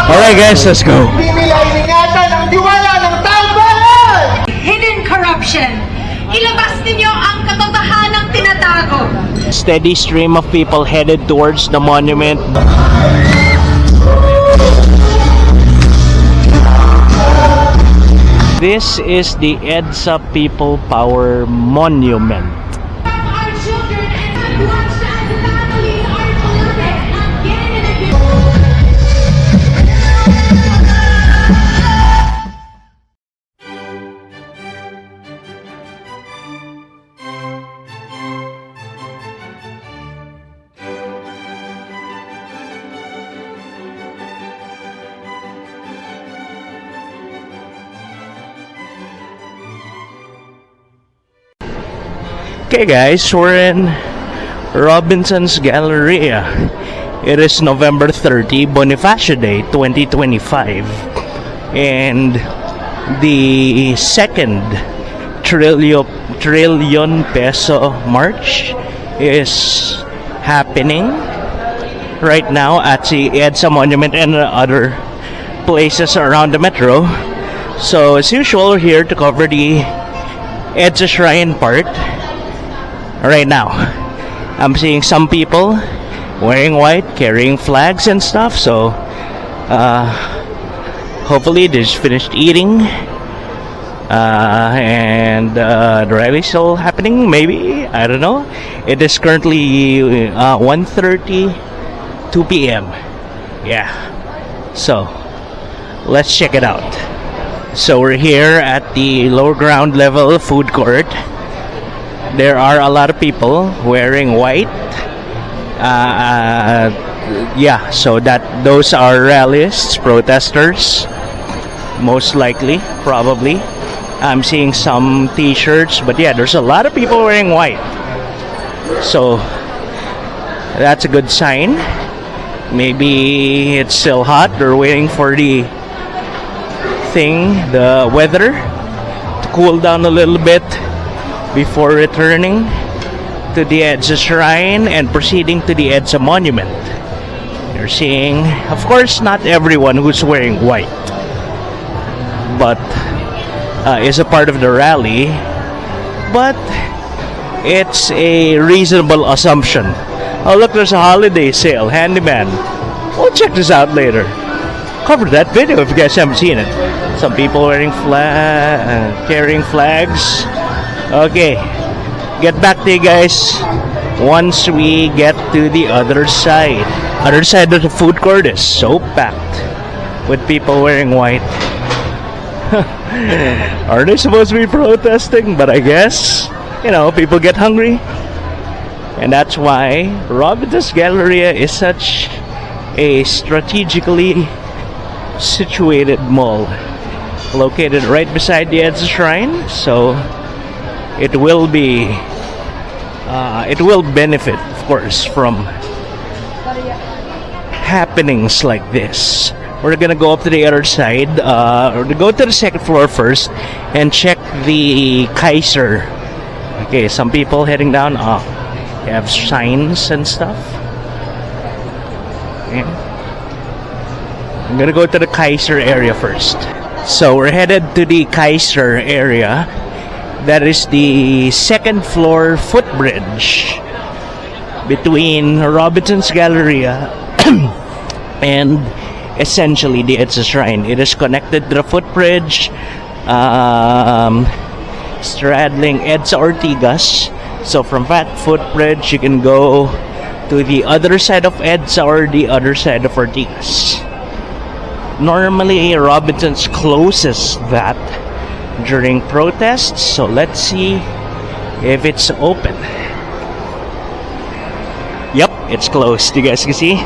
Alright guys, let's go. Hindi nila iningatan ang tiwala ng taong bayan! Hidden corruption. Ilabas ninyo ang katotohanang tinatago. Steady stream of people headed towards the monument. This is the EDSA People Power Monument. Our children and unwatched as families are polluted again and again. Okay guys, we're in Robinsons Galleria. It is November 30, Bonifacio Day 2025. And the second trillion peso march is happening right now at the EDSA Monument and other places around the metro. So as usual, we're here to cover the EDSA Shrine part. Right now, I'm seeing some people wearing white, carrying flags and stuff. So, hopefully they just finished eating, and the rally is still happening. Maybe, I don't know. It is currently 1:30, 2 p.m. Yeah. So, let's check it out. So we're here at the lower ground level food court. There are a lot of people wearing white. Yeah, so those are rallists, protesters, most likely, probably. I'm seeing some t-shirts, but yeah, there's a lot of people wearing white. So that's a good sign. Maybe it's still hot. They're waiting for the weather to cool down a little bit before returning to the EDSA Shrine and proceeding to the EDSA Monument. You're seeing, of course, not everyone who's wearing white, but is a part of the rally. But it's a reasonable assumption. Oh look, there's a holiday sale, handyman. We'll check this out later. Cover that video if you guys haven't seen it. Some people wearing carrying flags. Okay, get back to you guys once we get to the other side. Other side of the food court is so packed with people wearing white. Are they supposed to be protesting? But I guess, you know, people get hungry. And that's why Robinsons Galleria is such a strategically situated mall located right beside the EDSA Shrine. So it will benefit, of course, from happenings like this. We're gonna go up to the other side, or go to the second floor first and check the Kaiser. Okay, some people heading down. They have signs and stuff. Okay. I'm gonna go to the Kaiser area first. So we're headed to the Kaiser area. That is the second floor footbridge between Robinsons Galleria and essentially the EDSA Shrine. It is connected to the footbridge, straddling EDSA Ortigas. So from that footbridge, you can go to the other side of EDSA or the other side of Ortigas. Normally, Robinsons closes that during protests, so let's see if it's open. Yep, it's closed. You guys can see.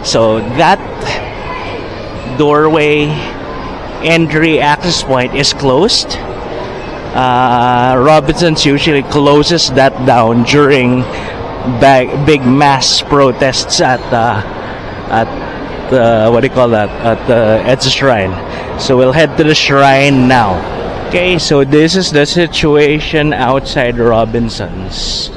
So that doorway entry access point is closed. Robinsons usually closes that down during big mass protests at what do you call that, at the EDSA Shrine. So we'll head to the shrine now. Okay, so this is the situation outside Robinsons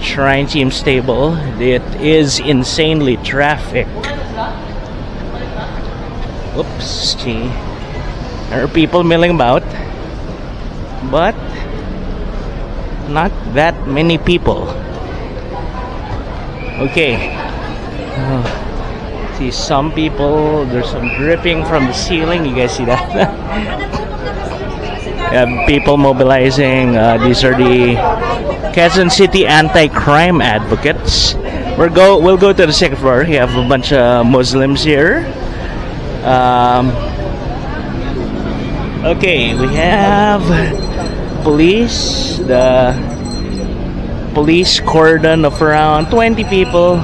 Shrine seems stable. It is insanely traffic. Oops, gee. There are people milling about, but not that many people. Okay. See some people, there's some dripping from the ceiling. You guys see that? People mobilizing. These are the Quezon City anti-crime advocates. We'll go to the second floor. We have a bunch of Muslims here. Okay, we have police. The police cordon of around 20 people,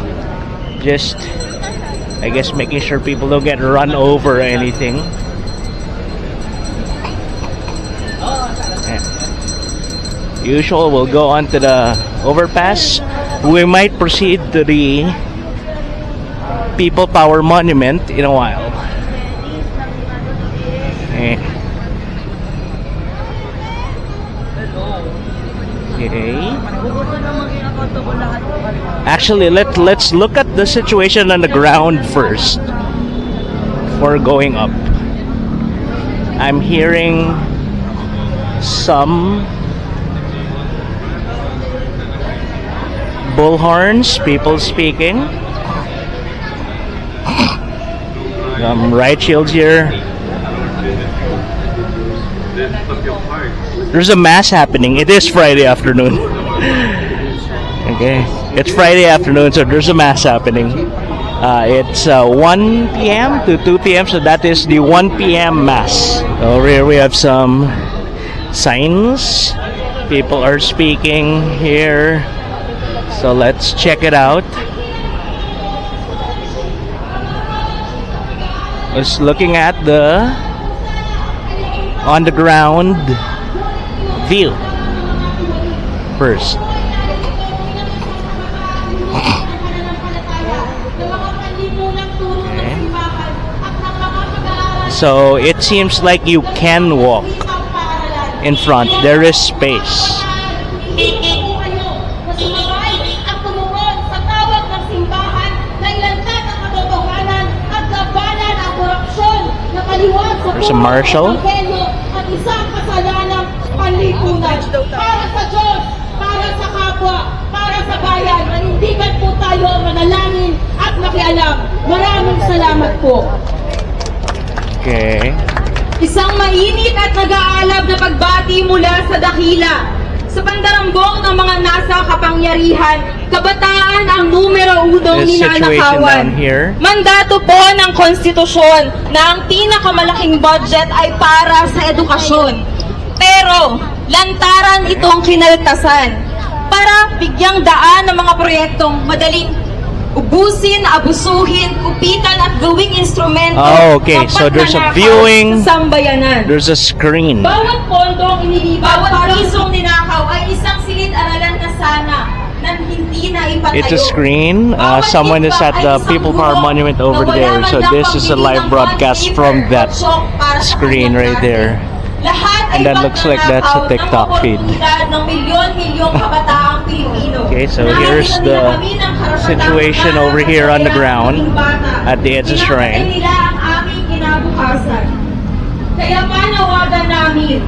just I guess making sure people don't get run over or anything. Usual, we'll go on to the overpass. We might proceed to the People Power Monument in a while. Okay. Actually, let's look at the situation on the ground first before going up. I'm hearing some bullhorns, people speaking. Riot shields here. There's a mass happening. It is Friday afternoon. Okay, it's Friday afternoon, so there's a mass happening. It's 1 p.m. to 2 p.m. So that is the 1 p.m. mass. Over here we have some signs. People are speaking here. So let's check it out. Just looking at the on the ground view first. Okay. So it seems like you can walk in front. There is space. There's a marshal. At isang kasalanang panlipunan. Para sa Diyos, para sa kapwa, para sa bayan, manindigan po tayo manalangin at makialam. Maraming salamat po. Okay. Isang mainit at nag-aalab na pagbati mula sa dakila. Sa pandarambong ng mga nasa kapangyarihan, kabataan ang numero unong This situation ninanakawan. down here. Mandato po ng konstitusyon na ang pinakamalaking budget ay para sa edukasyon. Pero, lantaran itong kinaltasan para bigyang daan ng mga proyektong madaling ubusin, abusuhin, kupitan at gawing instrumento. Oh, okay. So there's a viewing. Sa sambayanan. There's a screen. Bawat pondong inilipat, bawat pisong ninakaw ay isang silid-aralan na sana na hindi na ipatayo. It's a screen. Someone is at the People Power Monument over there. So this is a live broadcast from that screen right there. And that looks like that's a TikTok feed. Okay, so here's the situation over here on the ground at the EDSA Shrine. Kaya panawagan namin,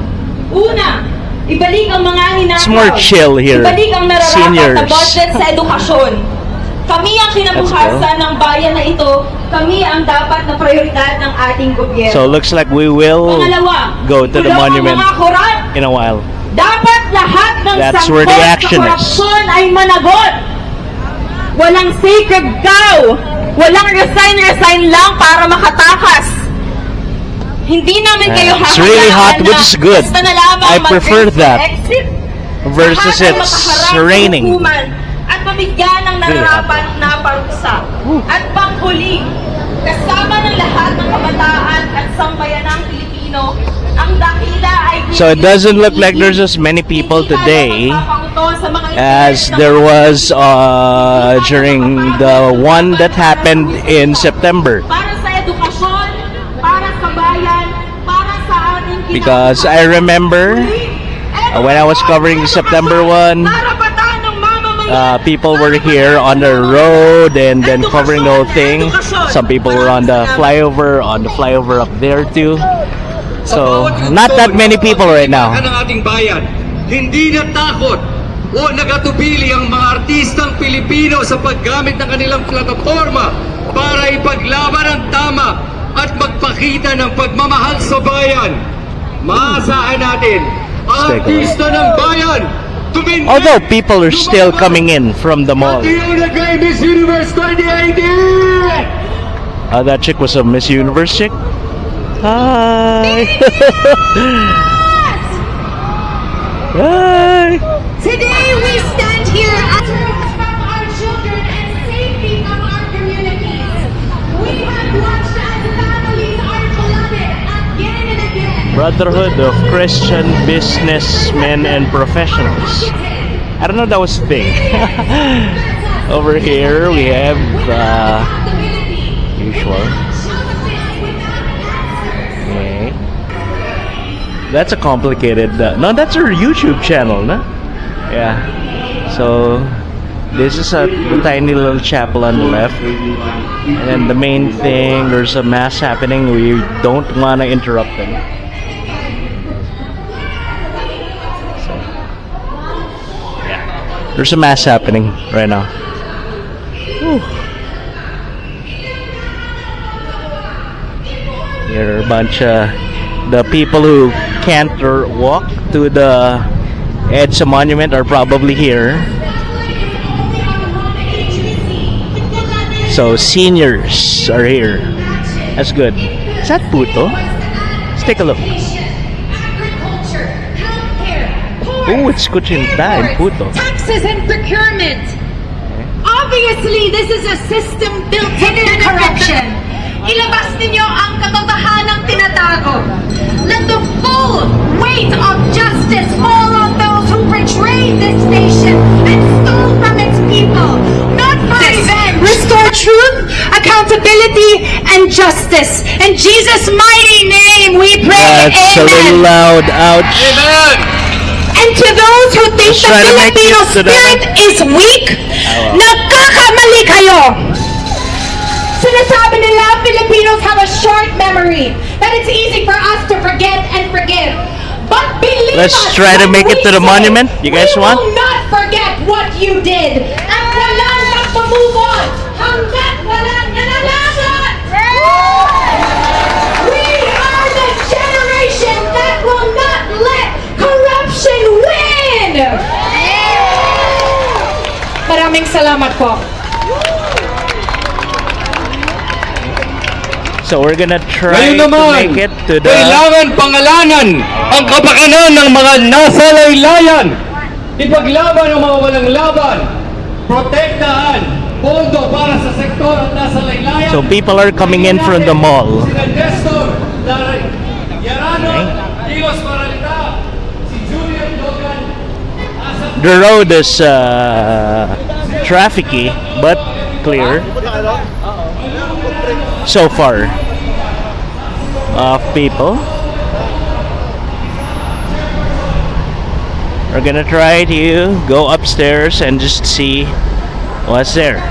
una, ibalik ang mga ninakaw. It's more chill here. Ibalik ang nararapat Seniors. na budget sa edukasyon. Kami ang kinabukasan ng bayan na ito. Kami ang dapat na prioridad ng ating gobyerno. So it looks like we will Pangalawa, go to the kulong ang monument mga korap. in a while. Dapat lahat ng That's where the sangkot action sa is. korupsyon ay managot. Walang sacred cow. Walang resign lang para makatakas. Hindi namin kayo It's really hot, hahayaan which is good. basta na lamang I prefer mag-exit that versus Lahat ay it's makaharap sa raining. hukuman at mabigyan ng Really hot. nararapat na parusa. At panghuli, kasama ng lahat ng kabataan at sambayanang Pilipino, ang dakila ay So it doesn't look like there's as many people today as there was during the one that happened in September. Para sa edukasyon, para sa bayan, para sa ating Because I remember when I was covering the September one, people were here on the road and then covering the whole thing. Some people were on the flyover up there too. So, not that many people right now. Ng ating bayan, hindi natakot o nagatubili ang mga artistang Pilipino sa paggamit ng kanilang plataforma para ipaglaban ang tama at magpakita ng pagmamahal sa bayan. Maasahan natin ang artista ng bayan. Although people are still coming in from the mall. Miss Universe 2018! That chick was a Miss Universe chick? Hi! Hi! Today we stand here to respect our children and safety of our communities. We have watched as families are flooded again and again. Brotherhood of Christian Businessmen and Professionals. I don't know if that was a thing. Over here we have usual. Okay. That's a complicated. No, that's her YouTube channel, no? Yeah. So this is the tiny little chapel on the left, and then the main thing. There's a mass happening. We don't want to interrupt them. So, yeah, there's a mass happening right now. Whew. There are a bunch of the people who can't walk to the EDSA Monument are probably here. So seniors are here. That's good. Is that puto? Let's take a look. Oh, it's kuchinta and puto. Taxes and procurement. Obviously, this is a system built in corruption. Ilabas ninyo ang katotohanang tinatago. Let the full weight of justice fall on those who betrayed this nation and stole from its people. Not for revenge. Restore truth, accountability, and justice. In Jesus' mighty name we pray. That's a little loud. Ouch. Amen! And to those who think Let's the try to make Filipino it to the- spirit is weak, nagkakamali kayo. Sinasabi nila, Filipinos have a short memory, that it's easy for us to forget and forgive. But believe Let's us, try to when make it we to the say, monument. You guys want? We will not forget what you did. At walang magpa-move on, hanggat walang nananagot. We are the generation that will not let corruption win. Maraming salamat po. So we're gonna try Ngayon to naman, make it to the. kailangan pangalanan ang kapakanan ng mga nasa laylayan. Ipaglaban ang mga walang laban. Protektahan. Pondo para sa sektor at nasa laylayan. So people are coming in from the mall. Sina Nestor, Yarano, Dios Maralita, si Julian Logan, The road is trafficy but clear so far of people. We're gonna try to go upstairs and just see what's there.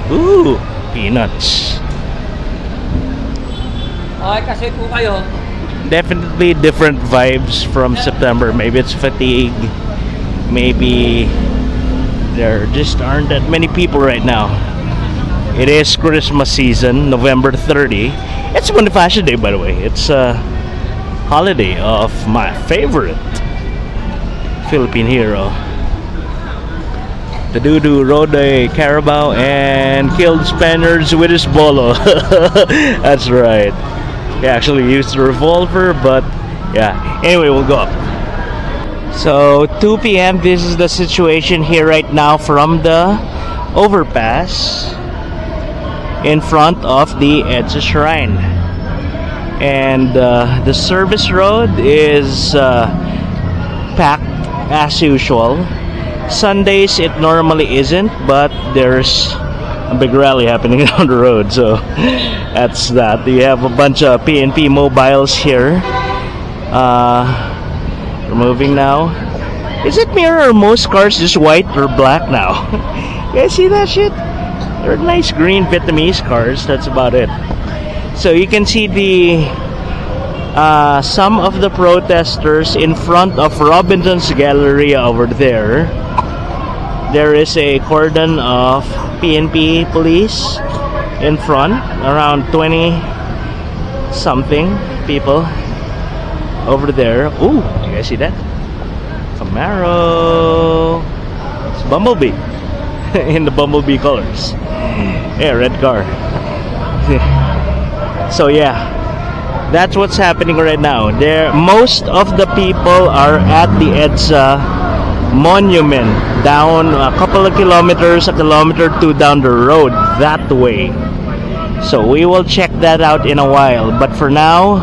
Ooh, peanuts. Okay, kasi po kayo. Definitely different vibes from September. Maybe it's fatigue. Maybe there just aren't that many people right now. It is Christmas season, November 30. It's Bonifacio Day, by the way. It's a holiday of my favorite Philippine hero. The dude who rode a carabao and killed Spaniards with his bolo. That's right. He actually used a revolver, but yeah. Anyway, we'll go up. So 2 p.m. This is the situation here right now from the overpass in front of the EDSA Shrine, and the service road is packed as usual. Sundays it normally isn't, but there's a big rally happening on the road, so that's that. You have a bunch of PNP mobiles here. We're moving now. Is it me or are most cars just white or black now? You guys see that shit? They're nice green Vietnamese cars. That's about it. So you can see the some of the protesters in front of Robinsons Galleria over there. There is a cordon of PNP police in front, around 20 something people over there. Ooh, you guys see that? Camaro. It's Bumblebee in the Bumblebee colors. Yeah, red car. So yeah, that's what's happening right now. There, most of the people are at the EDSA Monument, down a couple of kilometers, a kilometer or two down the road that way. So we will check that out in a while. But for now,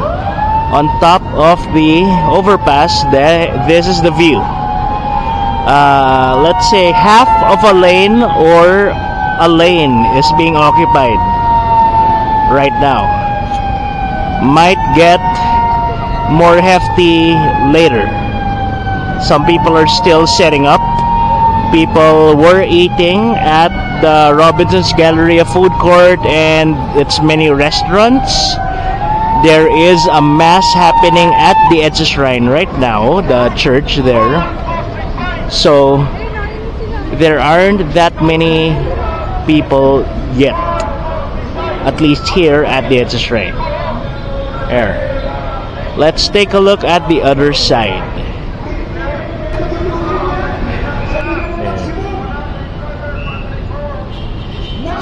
on top of the overpass, this is the view. Let's say half of a lane or a lane is being occupied right now. Might get more hefty later. Some people are still setting up. People were eating at the Robinsons Galleria food court and its many restaurants. There is a mass happening at the EDSA Shrine right now, the church there. So there aren't that many people yet, at least here at the EDSA Shrine. There. Let's take a look at the other side.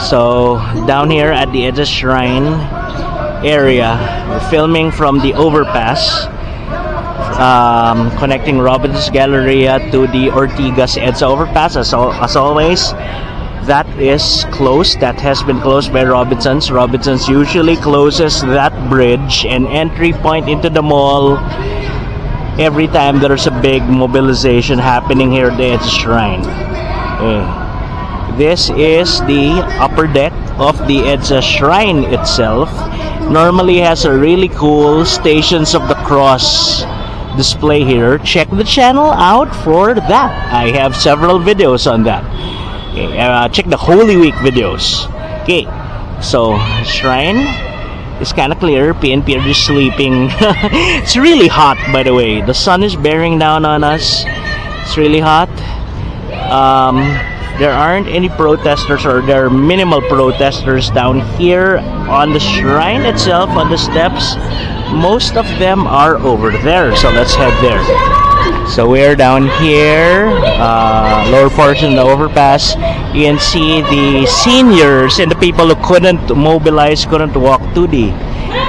So down here at the EDSA Shrine area, we're filming from the overpass connecting Robinsons Galleria to the Ortigas EDSA overpass. As always, that is closed. That has been closed by Robinsons. Robinsons usually closes that bridge and entry point into the mall every time there's a big mobilization happening here at the EDSA Shrine. This is the upper deck of the EDSA Shrine itself. Normally has a really cool Stations of the Cross display here. Check the channel out for that. I have several videos on that. Okay, check the Holy Week videos. Okay, so Shrine is kind of clear. PNP are just sleeping. It's really hot, by the way. The sun is bearing down on us. It's really hot. There aren't any protesters, or there are minimal protesters down here on the shrine itself, on the steps. Most of them are over there, so let's head there. So we're down here, lower portion of the overpass. You can see the seniors and the people who couldn't mobilize, couldn't walk to the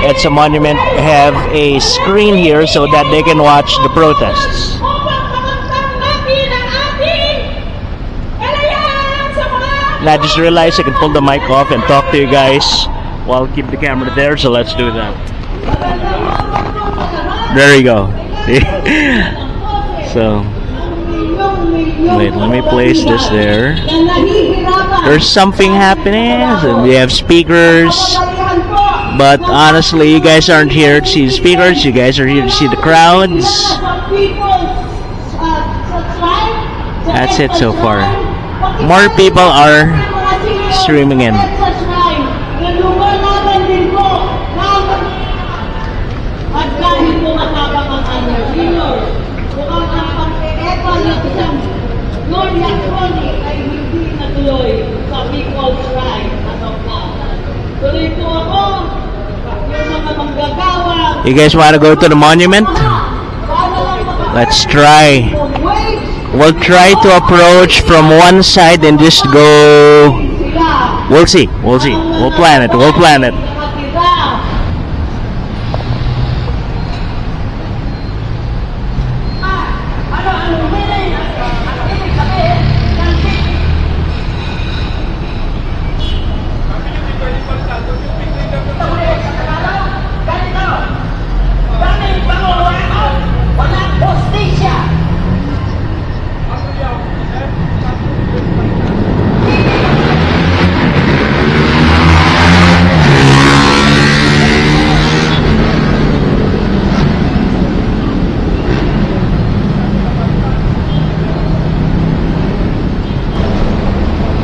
EDSA Monument have a screen here so that they can watch the protests. And I just realized I can pull the mic off and talk to you guys while keep the camera there, so let's do that. There you go. So wait, let me place this there. There's something happening. So we have speakers, but honestly, you guys aren't here to see the speakers. You guys are here to see the crowds. That's it so far. More people are streaming in. You guys want to go to the monument? Let's try. We'll try to approach from one side and just go. We'll see. We'll see. We'll plan it. We'll plan it.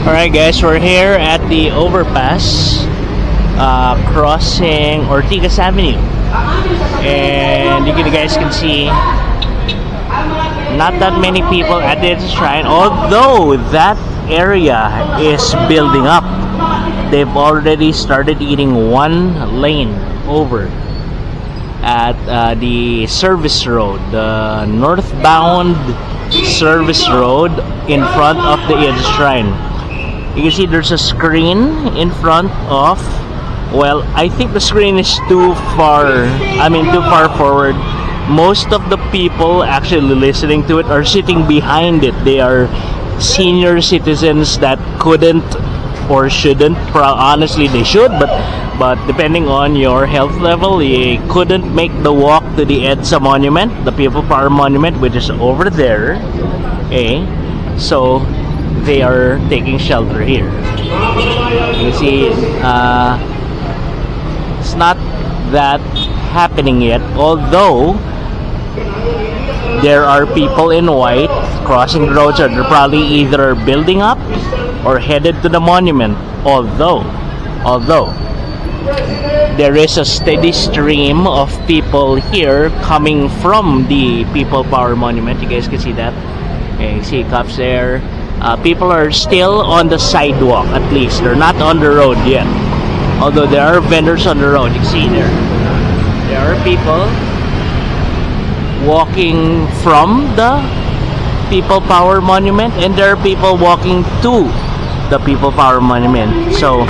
Alright guys, we're here at the overpass crossing Ortigas Avenue, and you guys can see not that many people at the EDSA Shrine, although that area is building up. They've already started eating one lane over at the service road, the northbound service road in front of the EDSA Shrine. You can see there's a screen in front of, well, I think the screen is too far forward. Most of the people actually listening to it are sitting behind it. They are senior citizens that couldn't or shouldn't. Honestly, they should, but depending on your health level, you couldn't make the walk to the EDSA Monument, the People Power Monument, which is over there. Okay, so they are taking shelter here. You see, it's not that happening yet, although there are people in white crossing the roads, or they're probably either building up or headed to the monument. Although there is a steady stream of people here coming from the People Power Monument. You guys can see that. Okay, you see cops there. People are still on the sidewalk, at least. They're not on the road yet. Although there are vendors on the road. You can see there. There are people walking from the People Power Monument, and there are people walking to the People Power Monument. So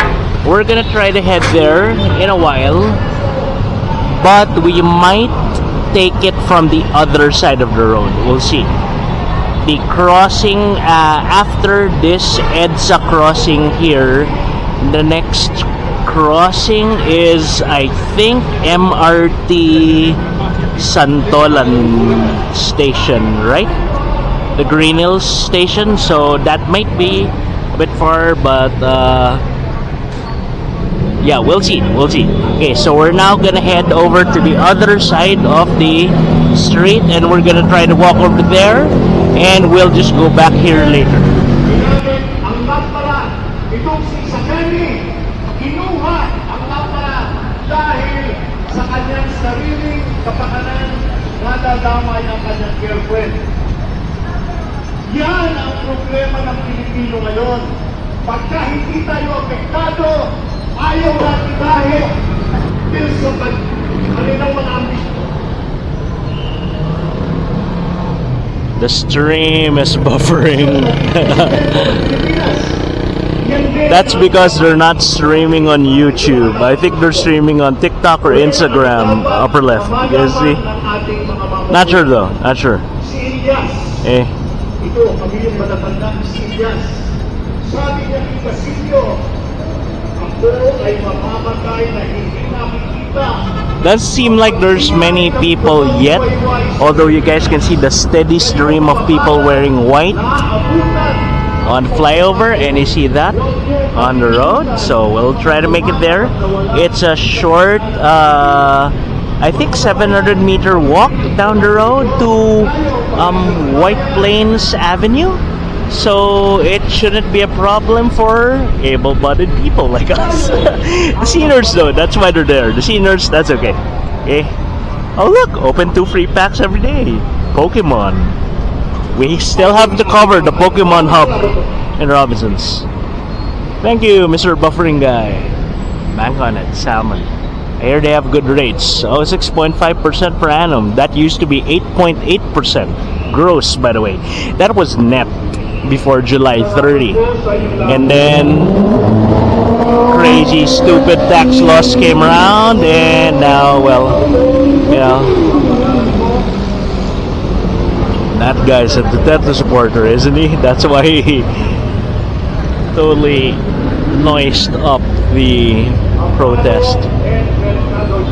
we're gonna try to head there in a while, but we might take it from the other side of the road. We'll see. The crossing after this EDSA crossing here, the next crossing is, I think, MRT Santolan station, right? The Green Hills station. So that might be a bit far, but yeah, we'll see. Okay, so we're now gonna head over to the other side of the street, and we're gonna try to walk over there, and we'll just go back here later. Ang lamparan, itong si Sakeni, kinuha ang lamparan dahil sa kanyang sariling kapakanan, nadadamay ang kanyang girlfriend. Yan ang problema ng Pilipino ngayon. Pagka hindi tayo apektado, ayaw natin dahil sa kanilang mga ambisyon. The stream is buffering. That's because they're not streaming on YouTube. I think they're streaming on TikTok or Instagram. Upper left. You guys see? Not sure though. Not sure. Eh. Ito, kami yung matatandang si Elias. Sabi niya kay Basilio, ako ay mamamatay na hindi nakikita. Doesn't seem like there's many people yet, although you guys can see the steady stream of people wearing white on flyover, and you see that on the road. So we'll try to make it there. It's a short I think 700-meter walk down the road to White Plains Avenue. So it shouldn't be a problem for able-bodied people like us. The seniors though, that's why they're there. The seniors, that's okay. Okay. Oh look, open 2 free packs every day. Pokemon. We still have to cover the Pokemon hub in Robinsons. Thank you, Mr. Buffering guy. Bank on it, salmon. I hear they have good rates. Oh, 6.5% per annum. That used to be 8.8% gross, by the way. That was net before July 30. And then crazy, stupid tax laws came around, and now, well, you know, that guy's a Duterte supporter, isn't he? That's why he totally noised up the protest.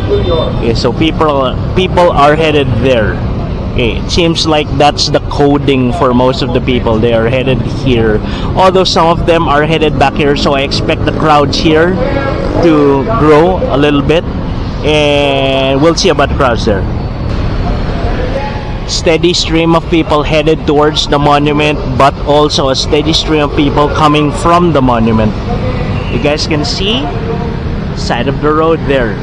Okay, so people are headed there. Okay, it seems like that's the coding for most of the people. They are headed here, although some of them are headed back here. So I expect the crowds here to grow a little bit, and we'll see about the crowds there. steady stream of people headed towards the monument, but also a steady stream of people coming from the monument. You guys can see side of the road there.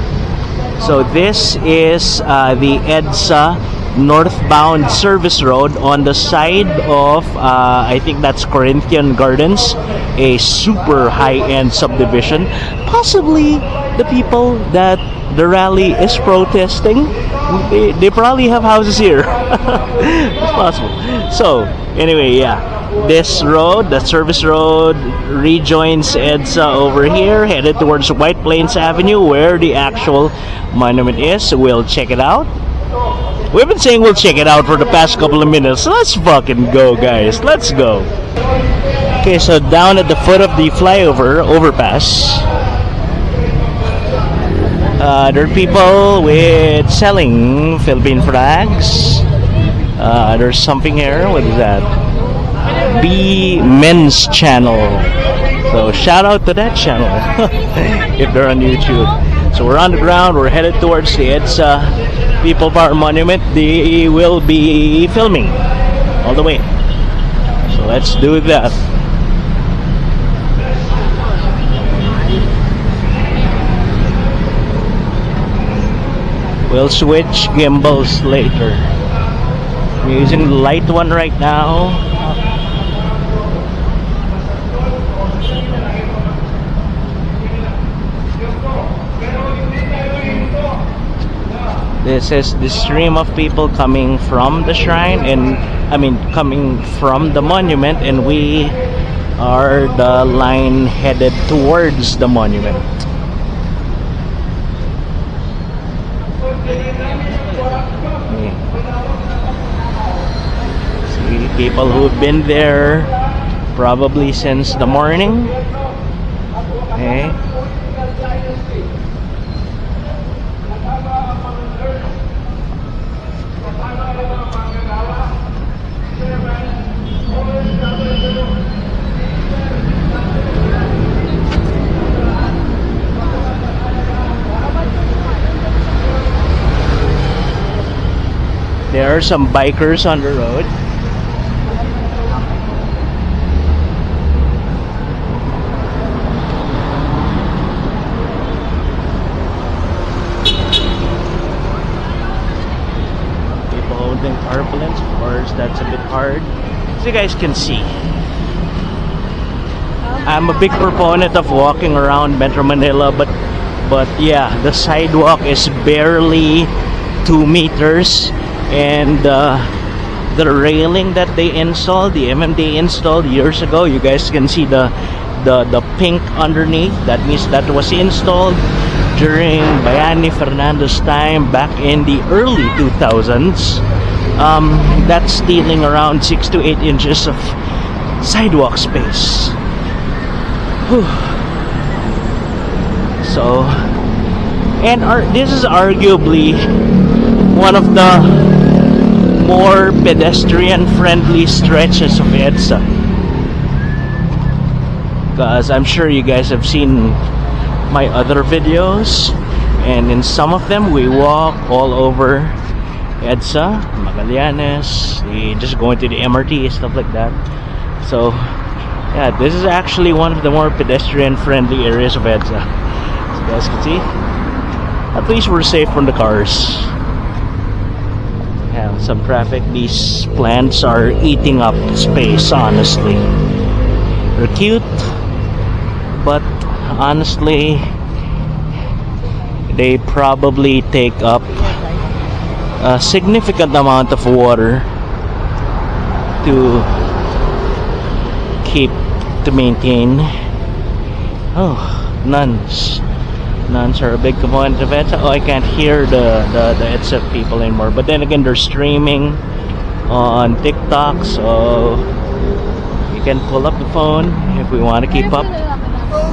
So this is the EDSA northbound service road on the side of I think that's Corinthian Gardens, a super high-end subdivision. Possibly the people that the rally is protesting, they probably have houses here. It's possible. So anyway, yeah, this road, the service road, rejoins EDSA over here, headed towards White Plains Avenue where the actual monument is. We'll check it out. We've been saying we'll check it out for the past couple of minutes. Let's fucking go, guys. Let's go. Okay, so down at the foot of the flyover overpass, there are people with selling Philippine flags. There's something here. What is that? B Men's Channel. So shout out to that channel if they're on YouTube. So we're on the ground. We're headed towards the EDSA People Power Monument. They will be filming all the way. So let's do that. We'll switch gimbals later. I'm using the light one right now. This is the stream of people coming from the shrine, and coming from the monument, and we are the line headed towards the monument. See people who've been there probably since the morning. Okay. There are some bikers on the road. People holding tarpaulins, of course, that's a bit hard. As you guys can see, I'm a big proponent of walking around Metro Manila, but yeah, the sidewalk is barely 2 meters. And the railing that they installed, the MMD installed years ago, you guys can see the pink underneath. That means that was installed during Bayani Fernando's time back in the early 2000s. That's stealing around 6 to 8 inches of sidewalk space. Whew. So, and this is arguably one of the more pedestrian-friendly stretches of EDSA, because I'm sure you guys have seen my other videos, and in some of them we walk all over EDSA, Magallanes, just going to the MRT, stuff like that. So yeah, this is actually one of the more pedestrian-friendly areas of EDSA. As you guys can see, at least we're safe from the cars. Yeah, some traffic. These plants are eating up space, honestly. They're cute, but honestly, they probably take up a significant amount of water to maintain. Oh, nuns. Nuns are a big component of EDSA. Oh, I can't hear the EDSA people anymore. But then again, they're streaming on TikTok, so you can pull up the phone if we want to keep up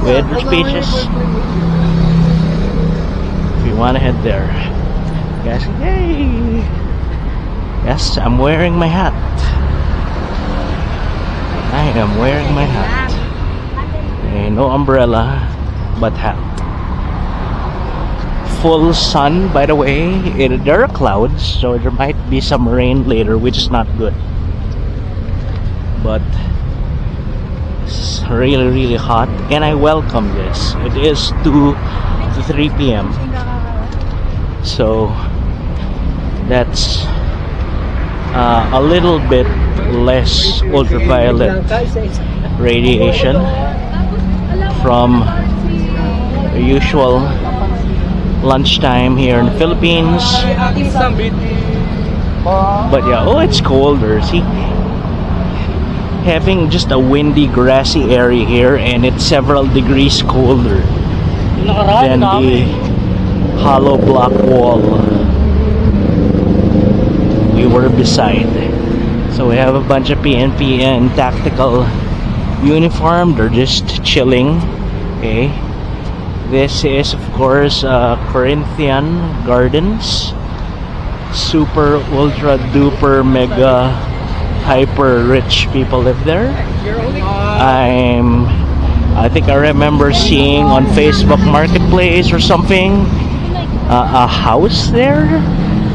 with the speeches. If you want to head there. Guys, yay! Yes, I'm wearing my hat. I am wearing my hat. Okay, no umbrella, but hat. full sun, by the way. There are clouds, so there might be some rain later, which is not good. But it's really hot, and I welcome this. It is 2 to 3 p.m. So that's a little bit less ultraviolet radiation from the usual lunchtime here in the Philippines. But yeah, oh, it's colder. See, having just a windy, grassy area here, and it's several degrees colder than the hollow block wall we were beside. So we have a bunch of PNP in tactical uniform. They're just chilling. Okay, this is of course Corinthian Gardens. Super ultra duper mega hyper rich people live there. I think I remember seeing on Facebook Marketplace or something a house there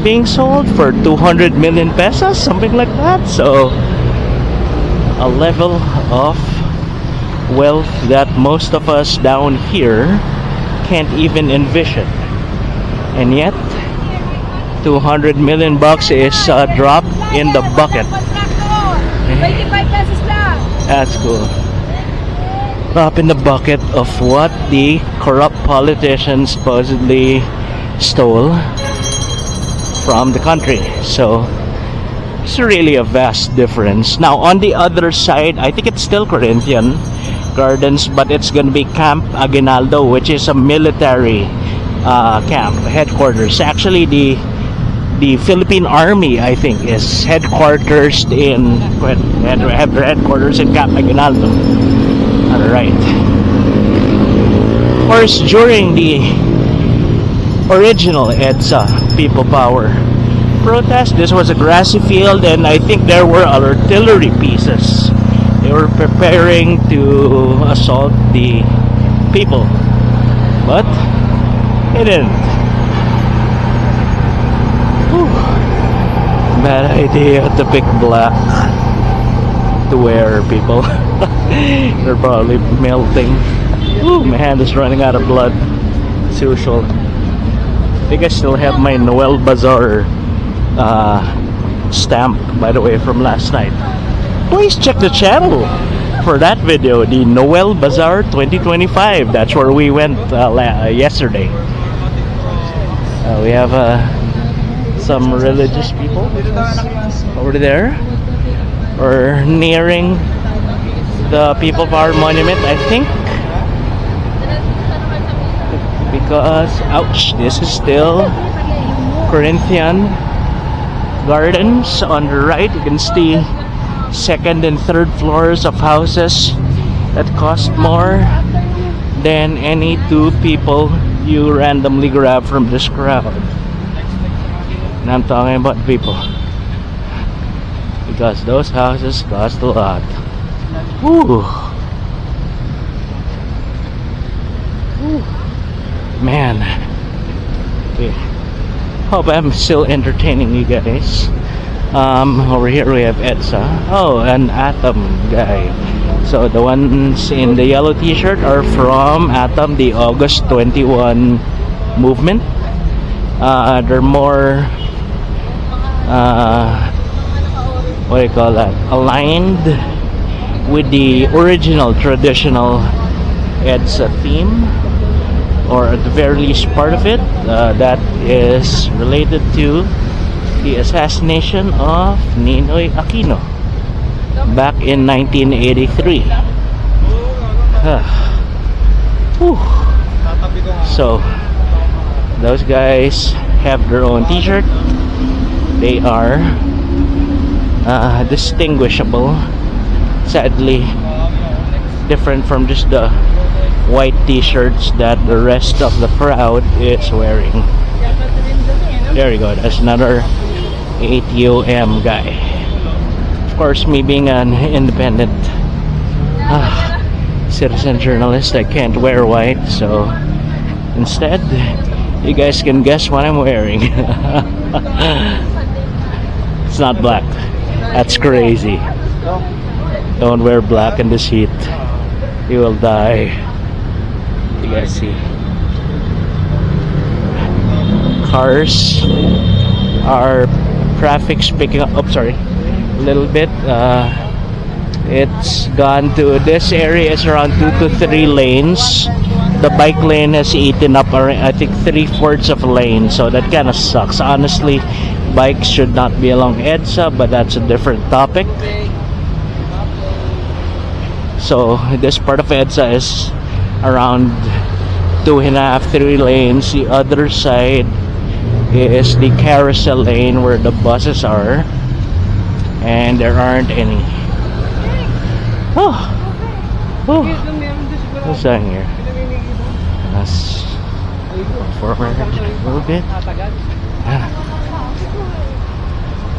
being sold for 200 million pesos, something like that. So a level of wealth that most of us down here can't even envision, and yet 200 million bucks is a drop in the bucket. That's cool. Drop in the bucket of what the corrupt politicians supposedly stole from the country. So it's really a vast difference. Now on the other side, I think it's still Corinthian Gardens, but it's gonna be Camp Aguinaldo, which is a military camp headquarters. Actually, the Philippine Army, I think, is headquarters in have their headquarters in Camp Aguinaldo. All right. Of course, during the original EDSA People Power protest, this was a grassy field, and I think there were artillery pieces. They were preparing to assault the people, but they didn't. Whew. Bad idea to pick black to wear, people. They're probably melting. Ooh, my hand is running out of blood as usual. I think I still have my Noel Bazaar stamp, by the way, from last night. Please check the channel for that video, the Noel Bazaar 2025. That's where we went yesterday. We have some religious people over there, or nearing the People Power Monument, I think, because ouch, this is still Corinthian Gardens. On the right you can see second and third floors of houses that cost more than any two people you randomly grab from this crowd. And I'm talking about people, because those houses cost a lot. Woo. Woo. Man. Okay. Hope I'm still entertaining you guys. Over here we have EDSA. Oh, an Atom guy. So the ones in the yellow t-shirt are from Atom, the August 21 movement. They're more what do you call that? Aligned with the original traditional EDSA theme, or at the very least part of it, that is related to the assassination of Ninoy Aquino back in 1983. So those guys have their own t-shirt. They are distinguishable, sadly different from just the white t-shirts that the rest of the crowd is wearing. There you go, that's another ATOM guy. Of course, me being an independent citizen journalist, I can't wear white, so instead You guys can guess what I'm wearing. It's not black. That's crazy. Don't wear black in this heat. You will die. You guys see? Cars are traffic's picking up. Oh, sorry. A little bit. It's gone to this area is around 2 to 3 lanes. The bike lane has eaten up, I think, 3/4 of a lane, so that kind of sucks. Honestly, bikes should not be along EDSA, but that's a different topic. So this part of EDSA is around 2.5, 3 lanes. The other side is the carousel lane where the buses are, and there aren't any. Oh, what's that here? Let's go forward a little bit.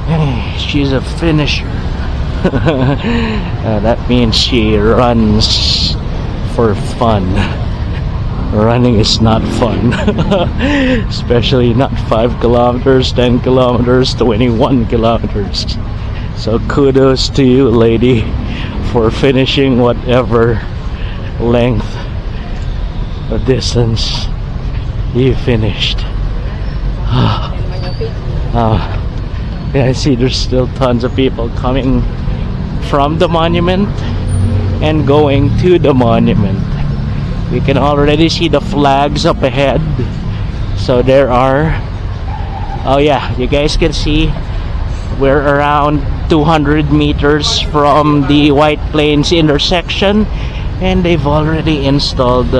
Hey, she's a finisher. That means she runs for fun. Running is not fun. Especially not 5 kilometers, 10 kilometers, 21 kilometers. So kudos to you, lady, for finishing whatever length or distance you finished. Yeah, I see there's still tons of people coming from the monument and going to the monument. We can already see the flags up ahead. So there are, oh yeah, you guys can see we're around 200 meters from the White Plains intersection, and they've already installed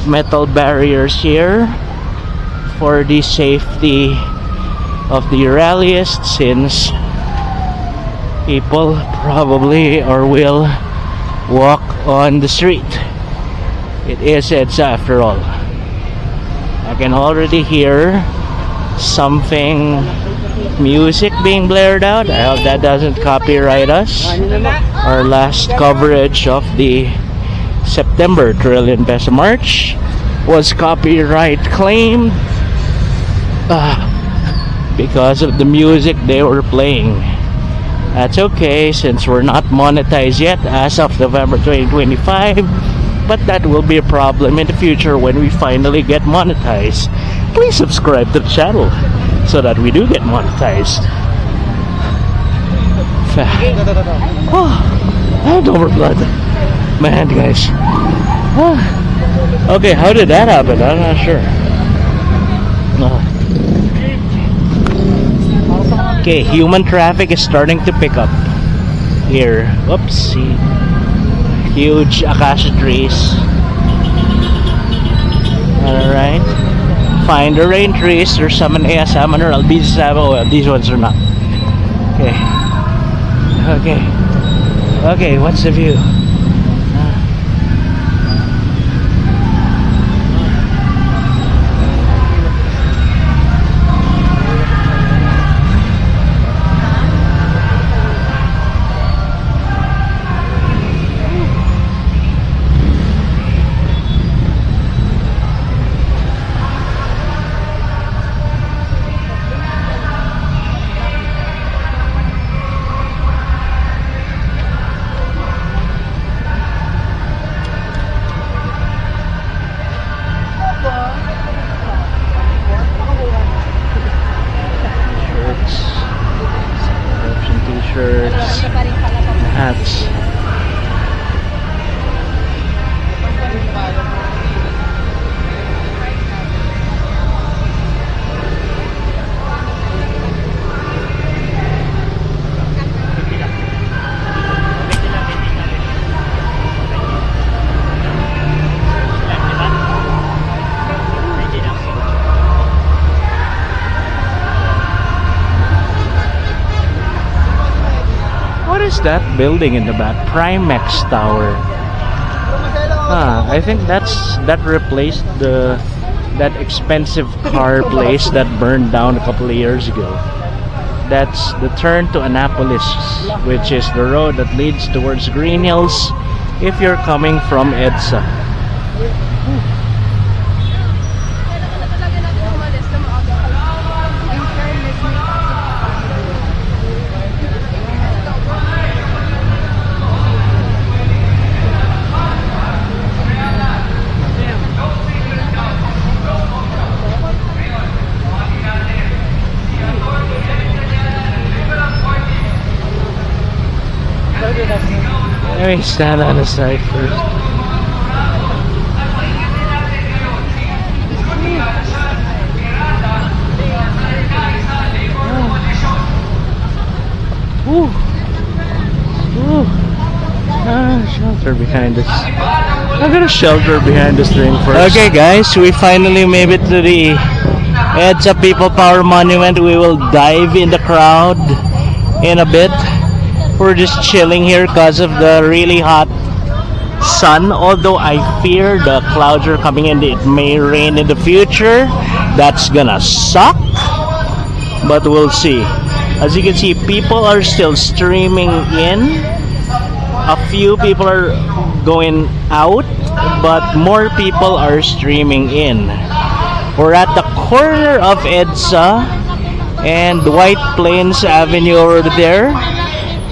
metal barriers here for the safety of the rallyists, since people probably or will walk on the street. It is EDSA after all. I can already hear something, music being blared out. I hope that doesn't copyright us. Our last coverage of the September Trillion Peso March was copyright claimed because of the music they were playing. That's okay, since we're not monetized yet as of November 2025, but that will be a problem in the future when we finally get monetized. Please subscribe to the channel so that we do get monetized. Oh, I had overblood. Man, guys. Okay, how did that happen? I'm not sure. Okay, human traffic is starting to pick up here. Whoopsie. Huge acacia trees. Alright. Find the rain trees. There's some in EDSA, albis. Oh, these ones are not. Okay. Okay, what's the view? Hats. What is that building in the back? Primex Tower. I think that replaced that expensive car place that burned down a couple of years ago. That's the turn to Annapolis, which is the road that leads towards Green Hills if you're coming from EDSA. Let me stand on the side first. Ooh. Ooh. Shelter behind us. I got a shelter behind this thing first. Okay guys, we finally made it to the EDSA People Power Monument. We will dive in the crowd in a bit. We're just chilling here because of the really hot sun. Although I fear the clouds are coming in, it may rain in the future. That's gonna suck, but we'll see. As you can see, people are still streaming in. A few people are going out, but more people are streaming in. We're at the corner of EDSA and White Plains Avenue over there.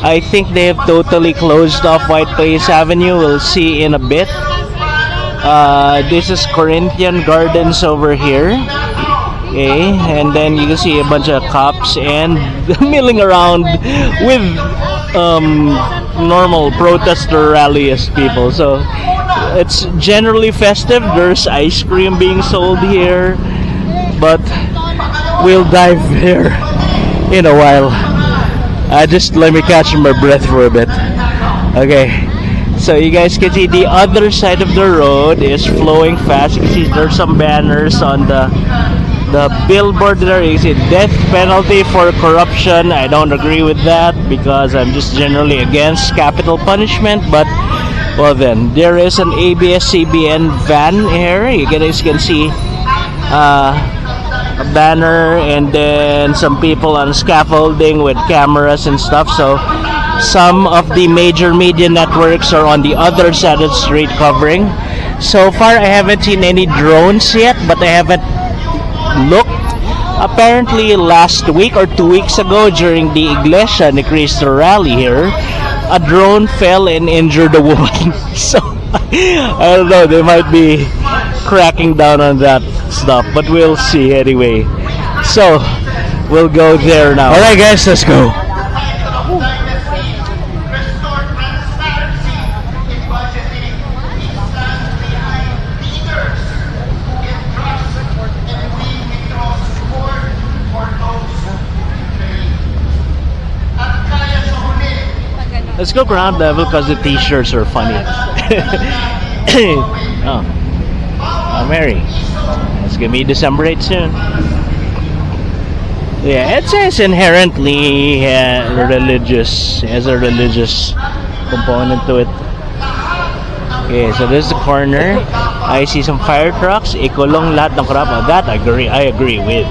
I think they have totally closed off White Plains Avenue. We'll see in a bit. This is Corinthian Gardens over here. Okay, and then you can see a bunch of cops and milling around with normal protester rallyist people. So it's generally festive. There's ice cream being sold here, but we'll dive there in a while. Just let me catch my breath for a bit. Okay, so you guys can see the other side of the road is flowing fast. You can see there's some banners on the billboard there. You see death penalty for corruption. I don't agree with that because I'm just generally against capital punishment. But well, then there is an ABS-CBN van here. You guys can see a banner and then some people on scaffolding with cameras and stuff. So some of the major media networks are on the other side of the street covering. So far I haven't seen any drones yet, but I haven't looked. Apparently last week or 2 weeks ago during the Iglesia ni Cristo rally here, a drone fell and injured a woman. So I don't know, they might be cracking down on that stuff, but we'll see anyway. So we'll go there now. Alright guys, let's go. Let's go ground level because the t-shirts are funny. Oh, Mary. It's gonna be December 8th soon. Yeah, it says inherently religious, has a religious component to it. Okay, so this is the corner. I see some fire trucks. Ikulong lahat ng corrupt. That I agree with.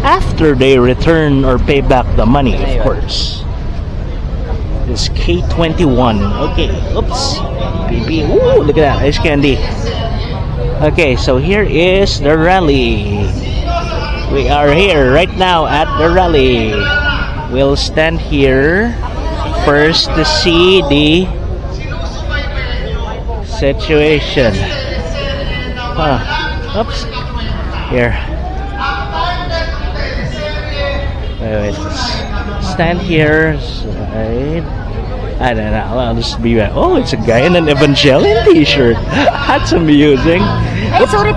After they return or pay back the money, of course. This K21. Okay, oops. Baby. Ooh, look at that. Ice candy. Okay, so here is the rally. We are here right now at the rally. We'll stand here first to see the situation. Oops. Here. Wait, let's stand here. Right. I don't know. I'll just be back. Oh, it's a guy in an Evangelion t-shirt. That's amusing. Oops, sorry.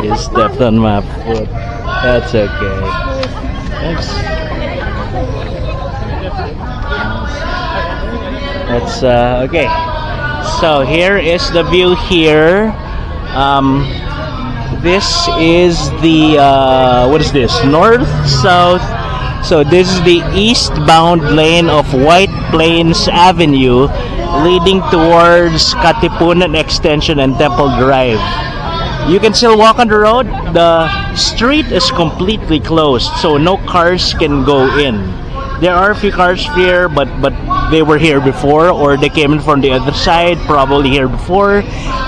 He stepped on my foot. That's okay. Oops. That's okay. So here is the view here. This is the what is this? North, south. So this is the eastbound lane of White Plains Avenue leading towards Katipunan Extension and Temple Drive. You can still walk on the road. The street is completely closed, so no cars can go in. There are a few cars here, but they were here before, or they came in from the other side, probably here before.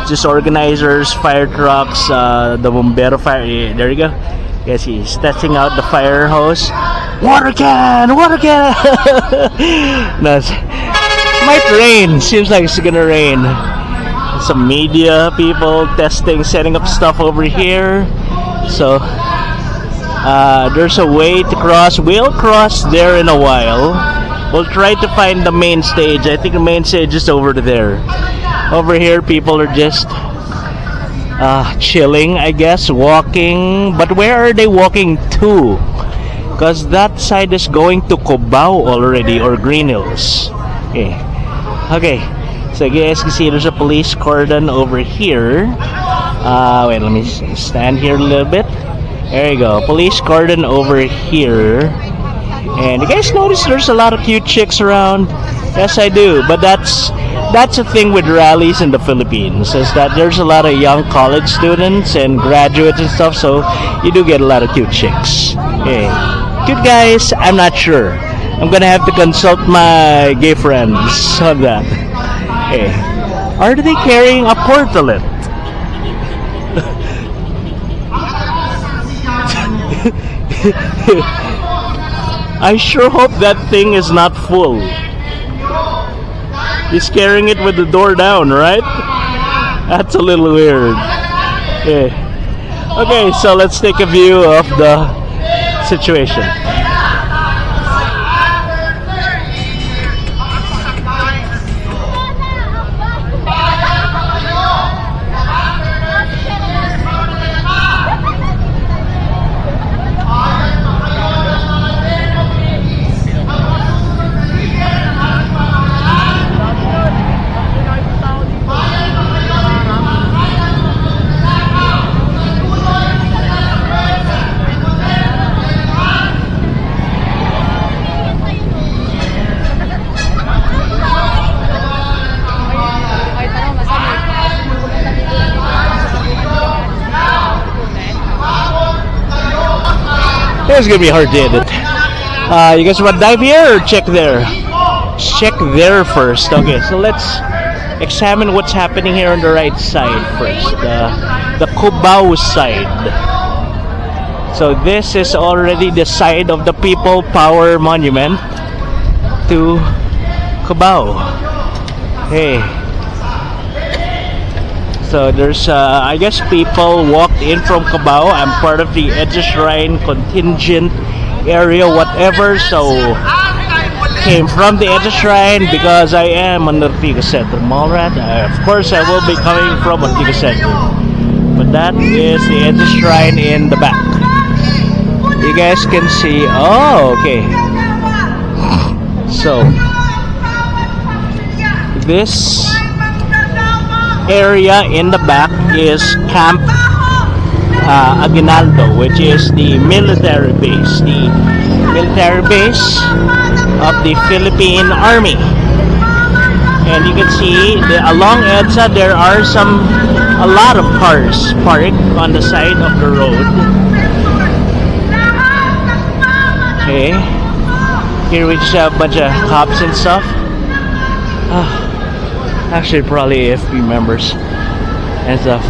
Just organizers, fire trucks, the bombero fire. Yeah, there you go. Yes, he's testing out the fire hose. Water cannon! Water cannon! No, might rain. Seems like it's gonna rain. Some media people testing, setting up stuff over here. So there's a way to cross. We'll cross there in a while. We'll try to find the main stage. I think the main stage is over there. Over here, people are just chilling, I guess, walking. But where are they walking to? Because that side is going to Cubao already, or Green Hills. Okay. So you guys can see there's a police cordon over here. Wait, let me stand here a little bit. There you go. Police cordon over here. And you guys notice there's a lot of cute chicks around? Yes, I do. But that's a thing with rallies in the Philippines, is that there's a lot of young college students and graduates and stuff, so you do get a lot of cute chicks. Okay. Cute guys, I'm not sure. I'm gonna have to consult my gay friends on that. Hey, are they carrying a portalet? I sure hope that thing is not full. He's carrying it with the door down, right? That's a little weird. Yeah. Okay, so let's take a view of the situation. It's gonna be hard to edit. You guys want to dive here or check there? Check there first. Okay, so let's examine what's happening here on the right side first. The Cubao side. So this is already the side of the People Power Monument to Cubao. Hey. So there's, I guess people walked in from Cubao. I'm part of the EDSA Shrine contingent area, whatever. So came from the EDSA Shrine because I am on the Ortiga Center. Mallrat, of course I will be coming from Ortiga Center. But that is the EDSA Shrine in the back. You guys can see, oh, okay. So this area in the back is Camp Aguinaldo, which is the military base. The military base of the Philippine Army. And you can see along EDSA there are a lot of cars parked on the side of the road. Okay, here we just have a bunch of cops and stuff. Actually probably AFP members and stuff.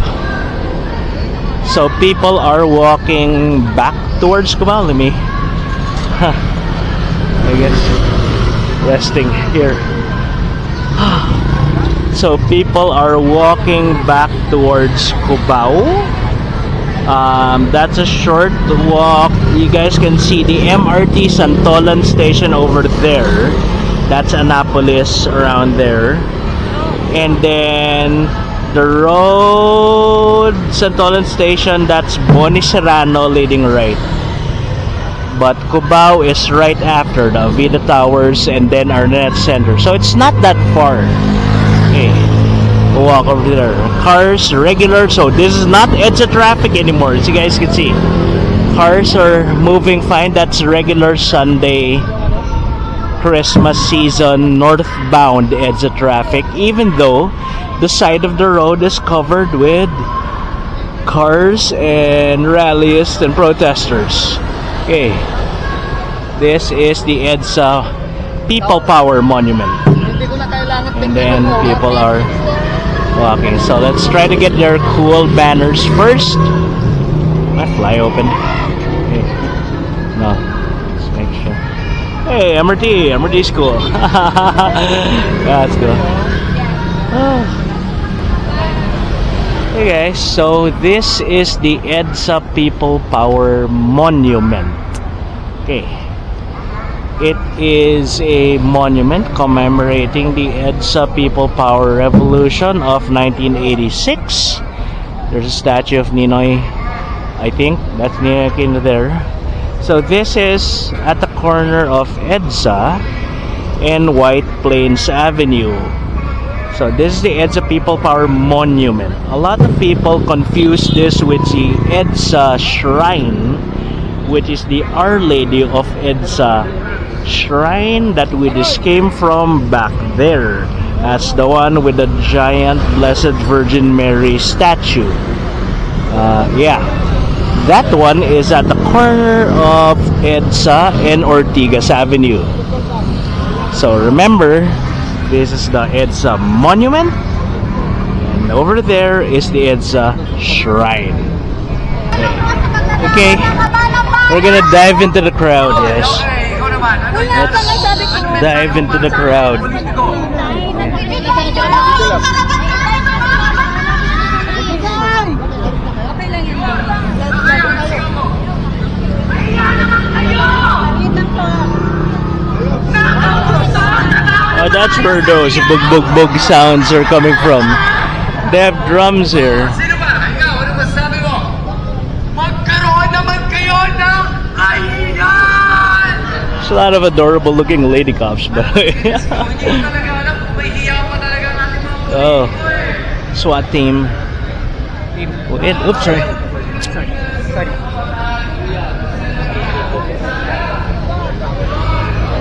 So people are walking back towards Cubao. Let me I guess resting here. So people are walking back towards Cubao. That's a short walk. You guys can see the MRT Santolan station over there. That's Annapolis around there. And then the road Santolan station, that's Boni Serrano leading right. But Cubao is right after the Vida Towers and then Arnett Center. So it's not that far. Okay, we'll walk over there. Cars regular, so this is not EDSA traffic anymore, as you guys can see. Cars are moving fine. That's regular Sunday Christmas season northbound EDSA traffic, even though the side of the road is covered with cars and rallyists and protesters. Okay, this is the EDSA People Power Monument. And then people are walking. So let's try to get their cool banners first. My fly open. Okay. No. Let's make sure. Hey, MRT school. That's cool. Oh. Hey guys, so this is the EDSA People Power Monument. Okay. It is a monument commemorating the EDSA People Power Revolution of 1986. There's a statue of Ninoy, I think. That's Ninoy Aquino there. So this is at the corner of EDSA and White Plains Avenue. So this is the EDSA People Power Monument. A lot of people confuse this with the EDSA Shrine, which is the Our Lady of EDSA Shrine that we just came from back there. That's the one with the giant Blessed Virgin Mary statue. Yeah, that one is at the corner of EDSA and Ortigas Avenue. So remember, this is the EDSA Monument, and over there is the EDSA Shrine. Okay, we're gonna dive into the crowd, yes. Let's dive into the crowd. Oh, that's where those bug sounds are coming from. They have drums here. Sino ba? Ikaw, ano masabi mo? Magkaroon naman kayo ng kahiyan! There's a lot of adorable looking lady cops, but oh, SWAT team. Wait, oops, sorry.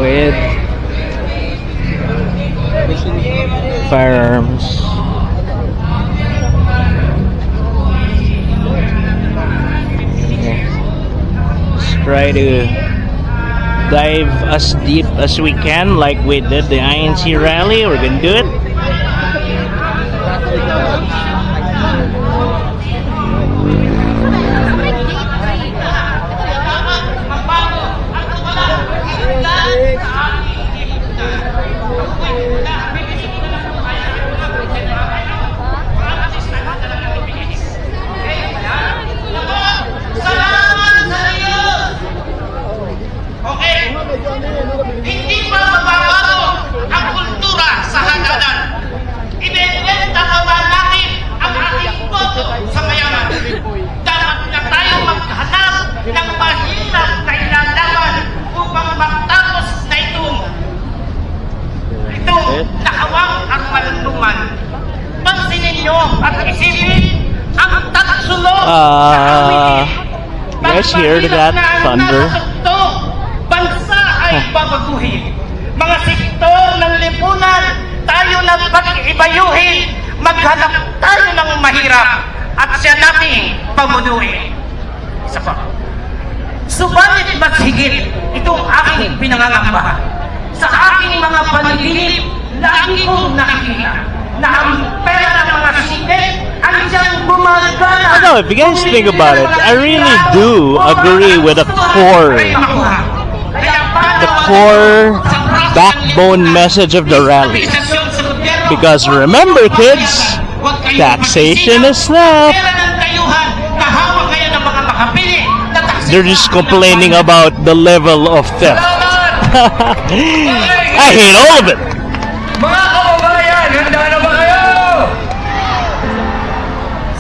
With firearms. Okay. Let's try to dive as deep as we can, like we did the INC rally. We're gonna do it. Hindi pa mababago ang kultura sa hangganan. Ibebenta pa ba natin ang ating boto sa mayaman? Dapat na tayong maghanap ng mahirap na ilalaban upang matapos na itong nakawang ang maluntungan. Pansinin nyo at isipin ang tatsulong you guys hear that thunder? Bansa ay babaguhin. Mga sektor ng lipunan, tayo na pag-ibayuhin. Maghanap tayo ng mahirap at siya natin pamunuin. Isa pa. Subalit mas higit itong aking pinangangamba. Sa aking mga panaginip, lagi kong nakikita na ang pera ng mga singit ang siyang gumagana. I know, if you guys think about it, I really do agree with the core backbone message of the rally. Because remember, kids, taxation is theft. They're just complaining about the level of theft. I hate all of it. Mga kababayan, handa na ba kayo?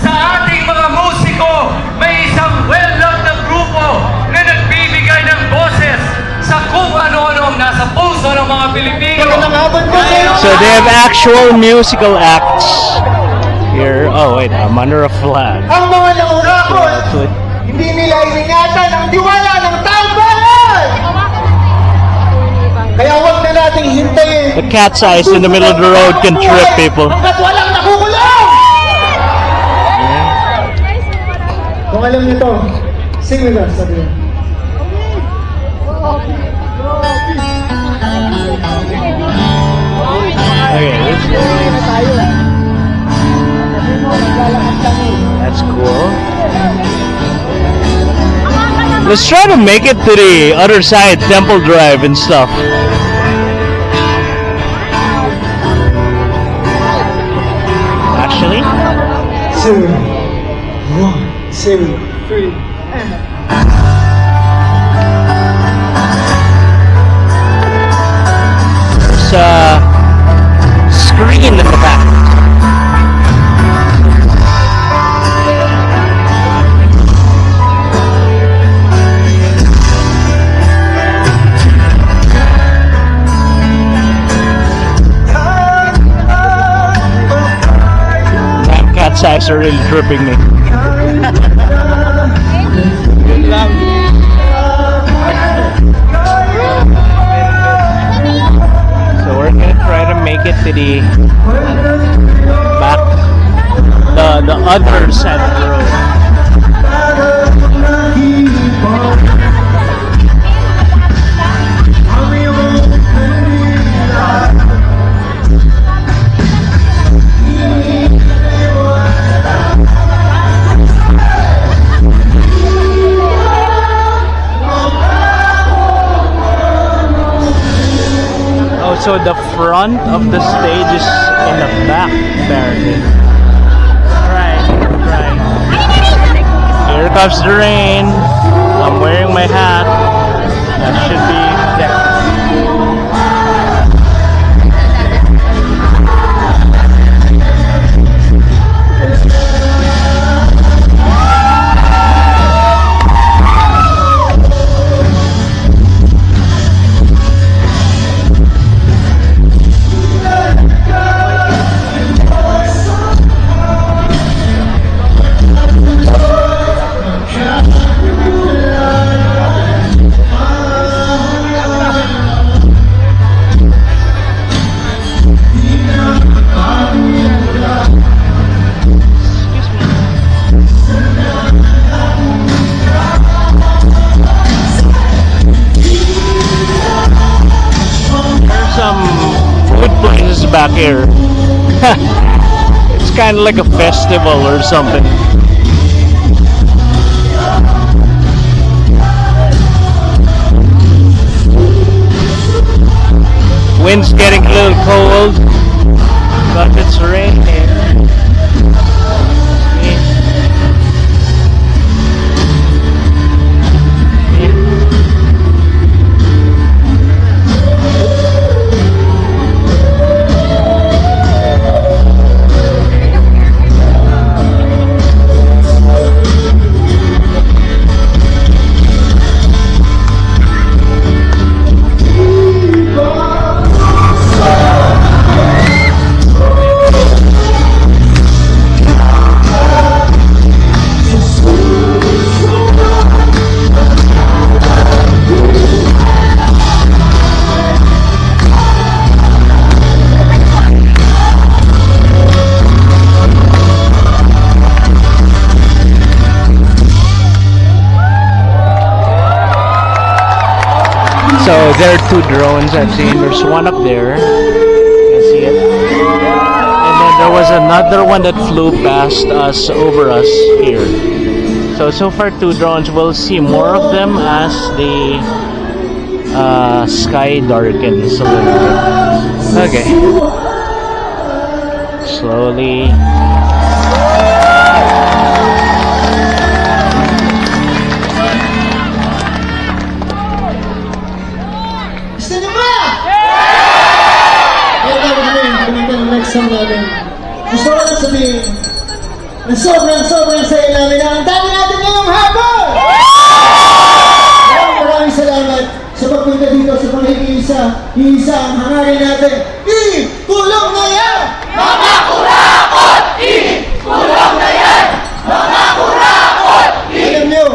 Sa ating mga musiko, may isang well-known na grupo na nagbibigay ng boses sa kung ano-ano ang nasa puso ng mga Pilipino. So they have actual musical acts here. Oh wait, I'm under a flag. Ang mga naurakot, hindi nila iningatan ang diwala ng taong bayan! Kaya huwag na nating hintayin. The cat's eyes in the middle of the road can trip people. Hanggat walang nakukulong! Kung alam niyo to, sing with us, sabi niyo. Okay, that's cool. Let's try to make it to the other side, Temple Drive and stuff. Actually, 2, 1, 2, 3, and there's a screen in the back. Cat size are really tripping me. So we're gonna try to make it to the back, the other side of the road. So the front of the stage is in the back, apparently. Right. Here comes the rain. I'm wearing my hat. That should be there. Back here. It's kind of like a festival or something. Wind's getting a little cold, but it's raining. So there are two drones I've seen. There's one up there. You can see it. And then there was another one that flew past us, over us here. So far two drones. We'll see more of them as the sky darkens a little bit. Okay. Slowly. Song namin. Gusto ko lang sabihin na sobrang saya namin na ang dami natin ngayong hapon! Maraming salamat sa pagpunta dito sa pang-iisa ang hangarin natin. Kulong na yan! Mga kurakot! Kulong na yan! Mga kurakot! Alam nyo,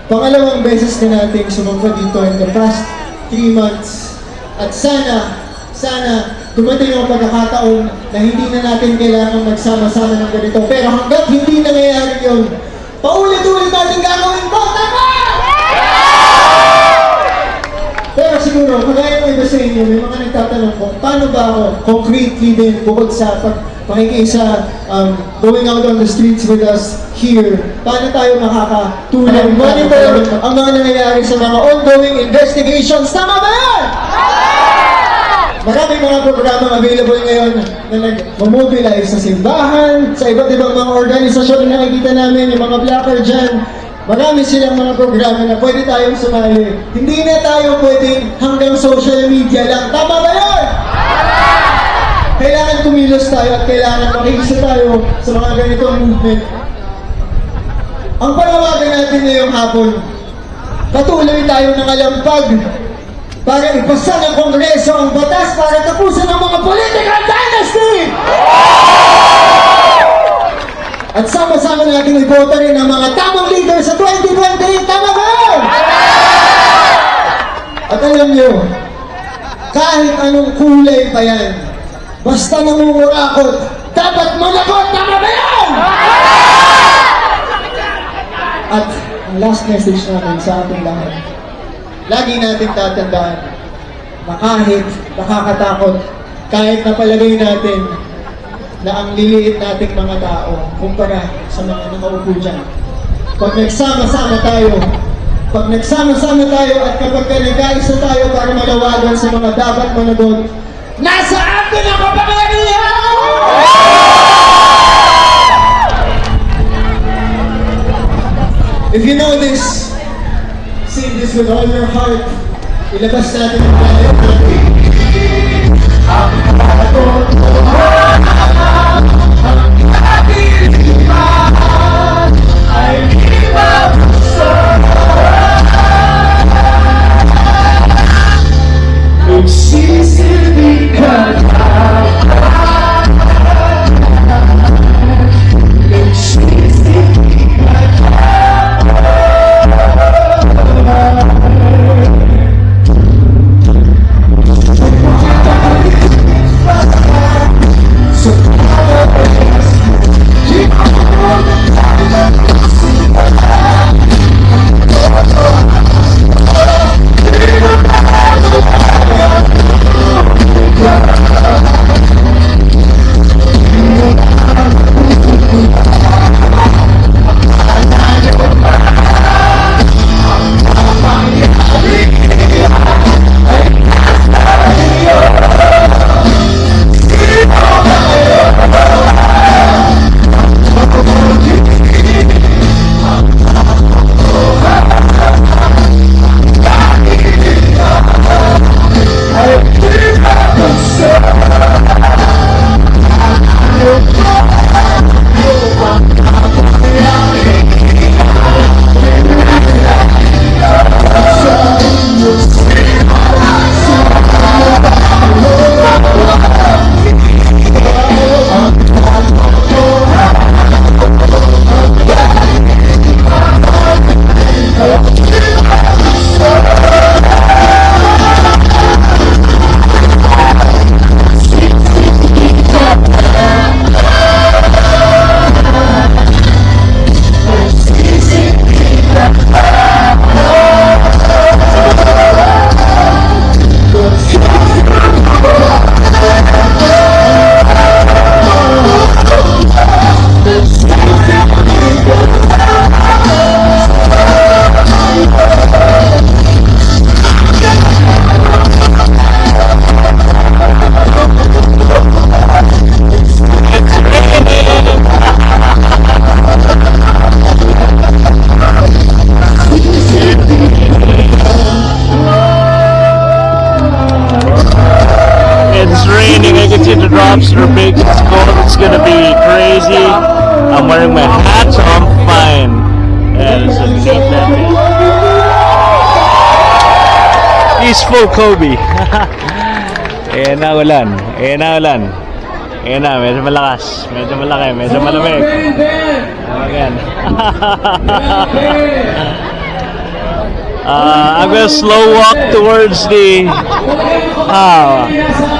pangalawang beses na natin sumamba dito in the past 3 months. At sana dumating yung pagkakataon na hindi na natin kailangan magsama-sama ng ganito. Pero hanggat hindi nangyayari yun, paulit-ulit natin gagawin ko. Tama! Pero siguro, kagaya ng iba sa inyo, may mga nagtatanong kung paano ba ako concretely din bukod sa pakikisa, going out on the streets with us here, paano tayo makakatulong, monitor ang mga nangyayari sa mga ongoing investigations. Tama ba yan? Maraming mga programang available ngayon na nag-mobilize sa simbahan, sa iba't ibang mga organisasyon na nakikita namin, yung mga blocker dyan. Marami silang mga programa na pwede tayong sumali. Hindi na tayo pwedeng hanggang social media lang. Tama ba yun? Kailangan kumilos tayo at kailangan makikisa tayo sa mga ganitong movement. Ang panawagan natin ngayong hapon, patuloy tayo nangalampag para ipasa ng Kongreso ang batas para tapusin ang mga political dynasty! At sama-sama natin iboto rin ang mga tamang leader sa 2028. Tama ba? At alam nyo, kahit anong kulay pa yan, basta nangungurakot, dapat managot. Tama ba yan? At ang last message natin sa ating lahat, lagi natin tatandaan na kahit nakakatakot, kahit napalagay natin na ang liliit nating mga tao kumpara sa mga nakaupo dyan. Pag nagsama-sama tayo at kapag nag-aisa tayo para malawagan sa mga dapat managot, nasa atin ang kapangyarihan! If you know this, sing this with all your heart. Ilabas natin ang galit natin. Ang panagot mo ay limaw sa nagsisilbi ka na nagsisilbi ka drops are big, it's cold, it's gonna be crazy. I'm wearing my hat, so I'm fine. And so get that. Peaceful Kobe. Ayan na ulan. Ayan na ulan. Ayan na, medyo malakas. Medyo malaki, medyo malamig. Ayan. I'm gonna slow walk towards the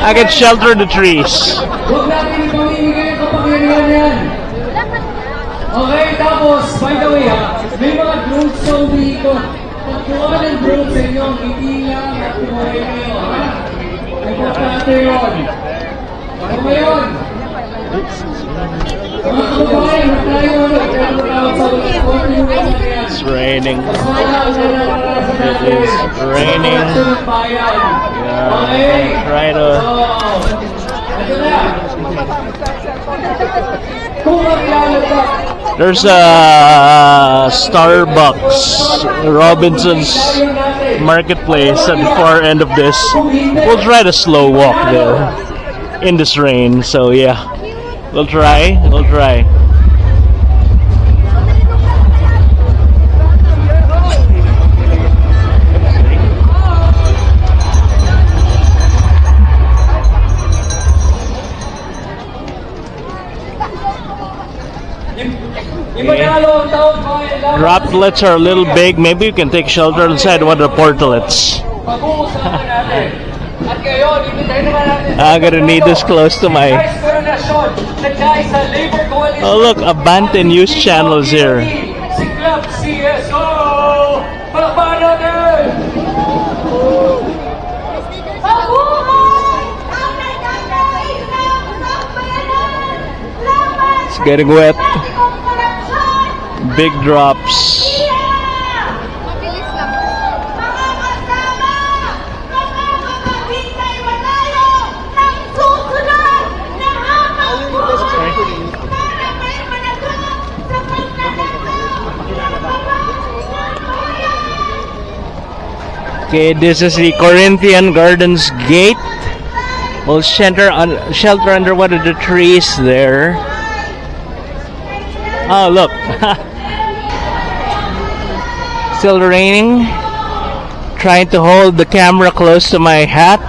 I can shelter the trees. Huwag natin ipamimigay ang kapangyarihan yan. Okay, tapos, by the way may mga drones sa umiikot. Pag Kuha ng group sa inyo, hindi lang at kumuhay kayo, ha? Importante yun. Ano ba yun? Mga kababayan, huwag tayo sa It's raining. It is raining. Yeah, try to. There's a Starbucks, Robinsons Marketplace at the far end of this. We'll try to slow walk there in this rain. So yeah, we'll try. Droplets are a little big. Maybe you can take shelter inside one of the portalets. I'm gonna need this close to my. Oh look, Abante News Channel is here. It's getting wet. Big drops. Okay, this is the Corinthian Gardens gate. We'll shelter under one of the trees there. Oh, look. Still raining. Trying to hold the camera close to my hat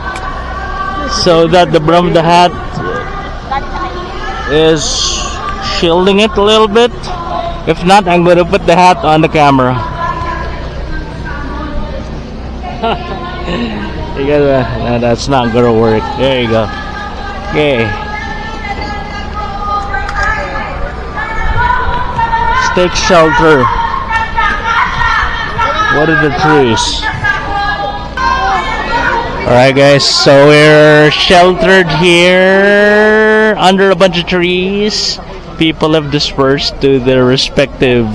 so that the brim of the hat is shielding it a little bit. If not, I'm going to put the hat on the camera. You gotta, no, that's not gonna work. There you go. Okay. Let's take shelter. What are the trees? Alright guys, so we're sheltered here under a bunch of trees. People have dispersed to their respective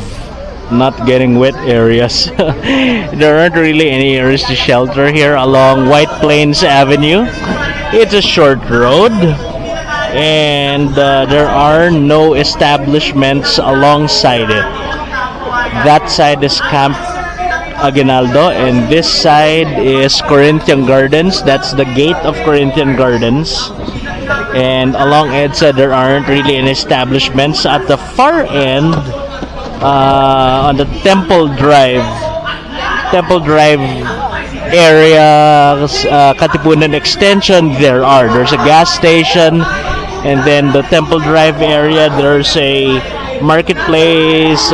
not getting wet areas. There aren't really any areas to shelter here along White Plains Avenue. It's a short road and there are no establishments alongside it. That side is Camp Aguinaldo and this side is Corinthian Gardens. That's the gate of Corinthian Gardens. And along EDSA there aren't really any establishments. At the far end, on the Temple Drive area, Katipunan Extension, there's a gas station, and then the Temple Drive area there's a marketplace,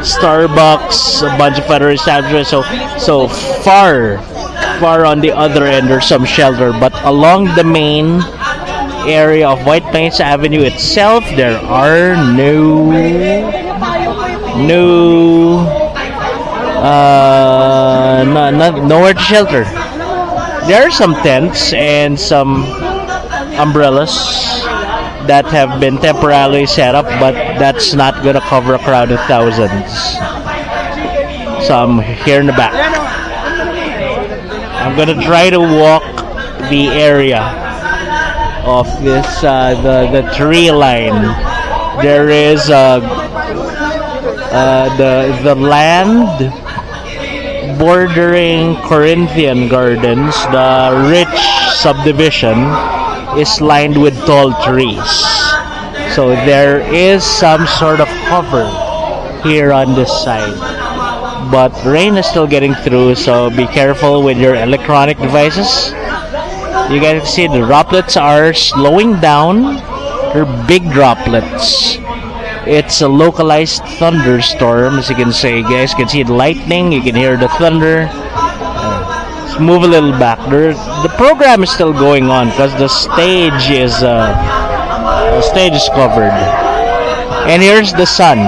Starbucks, a bunch of other establishments. So far on the other end there's some shelter, but along the main area of White Plains Avenue itself there are nowhere to shelter. There are some tents and some umbrellas that have been temporarily set up, but that's not gonna cover a crowd of thousands. So I'm here in the back. I'm gonna try to walk the area of this the tree line. There is the land bordering Corinthian Gardens, the rich subdivision, is lined with tall trees. So there is some sort of cover here on this side. But rain is still getting through, so be careful with your electronic devices. You guys can see the droplets are slowing down. They're big droplets. It's a localized thunderstorm, as you can see. You guys can see the lightning. You can hear the thunder. Let's move a little back. The program is still going on because the stage is covered. And here's the sun.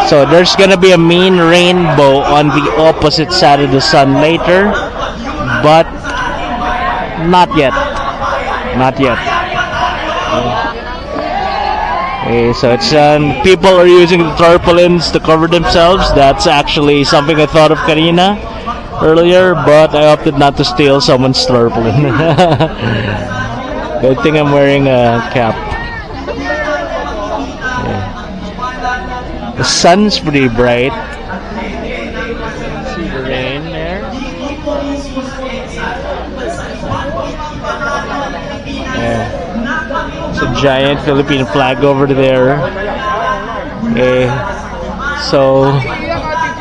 So there's gonna be a mean rainbow on the opposite side of the sun later, but not yet. Not yet. Okay, so it's people are using the tarpaulins to cover themselves. That's actually something I thought of kanina earlier, but I opted not to steal someone's tarpaulin. Good thing I'm wearing a cap. The sun's pretty bright. See the rain there? Yeah. It's a giant Philippine flag over there. Okay. So,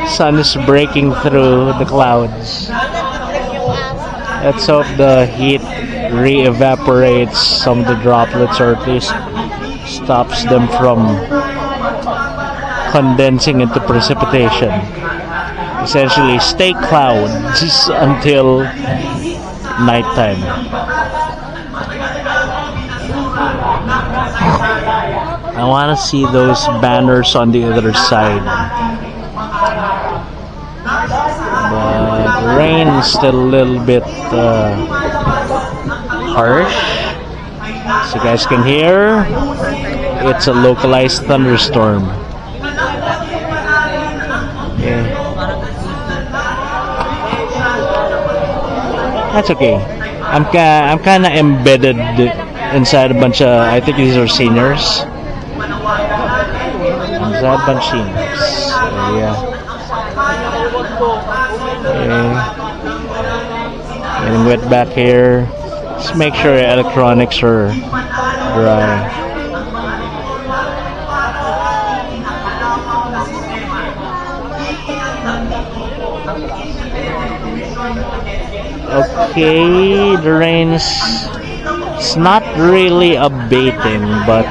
sun is breaking through the clouds. Let's hope the heat re-evaporates some of the droplets, or at least stops them from condensing into precipitation. Essentially, stay clouds until nighttime. I want to see those banners on the other side. But the rain is still a little bit harsh. So you guys can hear, it's a localized thunderstorm. Okay. That's okay. I'm kind of embedded inside a bunch of, I think these are seniors. Inside a bunch of seniors. So, yeah. Okay. Getting wet back here. Just make sure your electronics are dry. Okay, the rain's, it's not really abating, but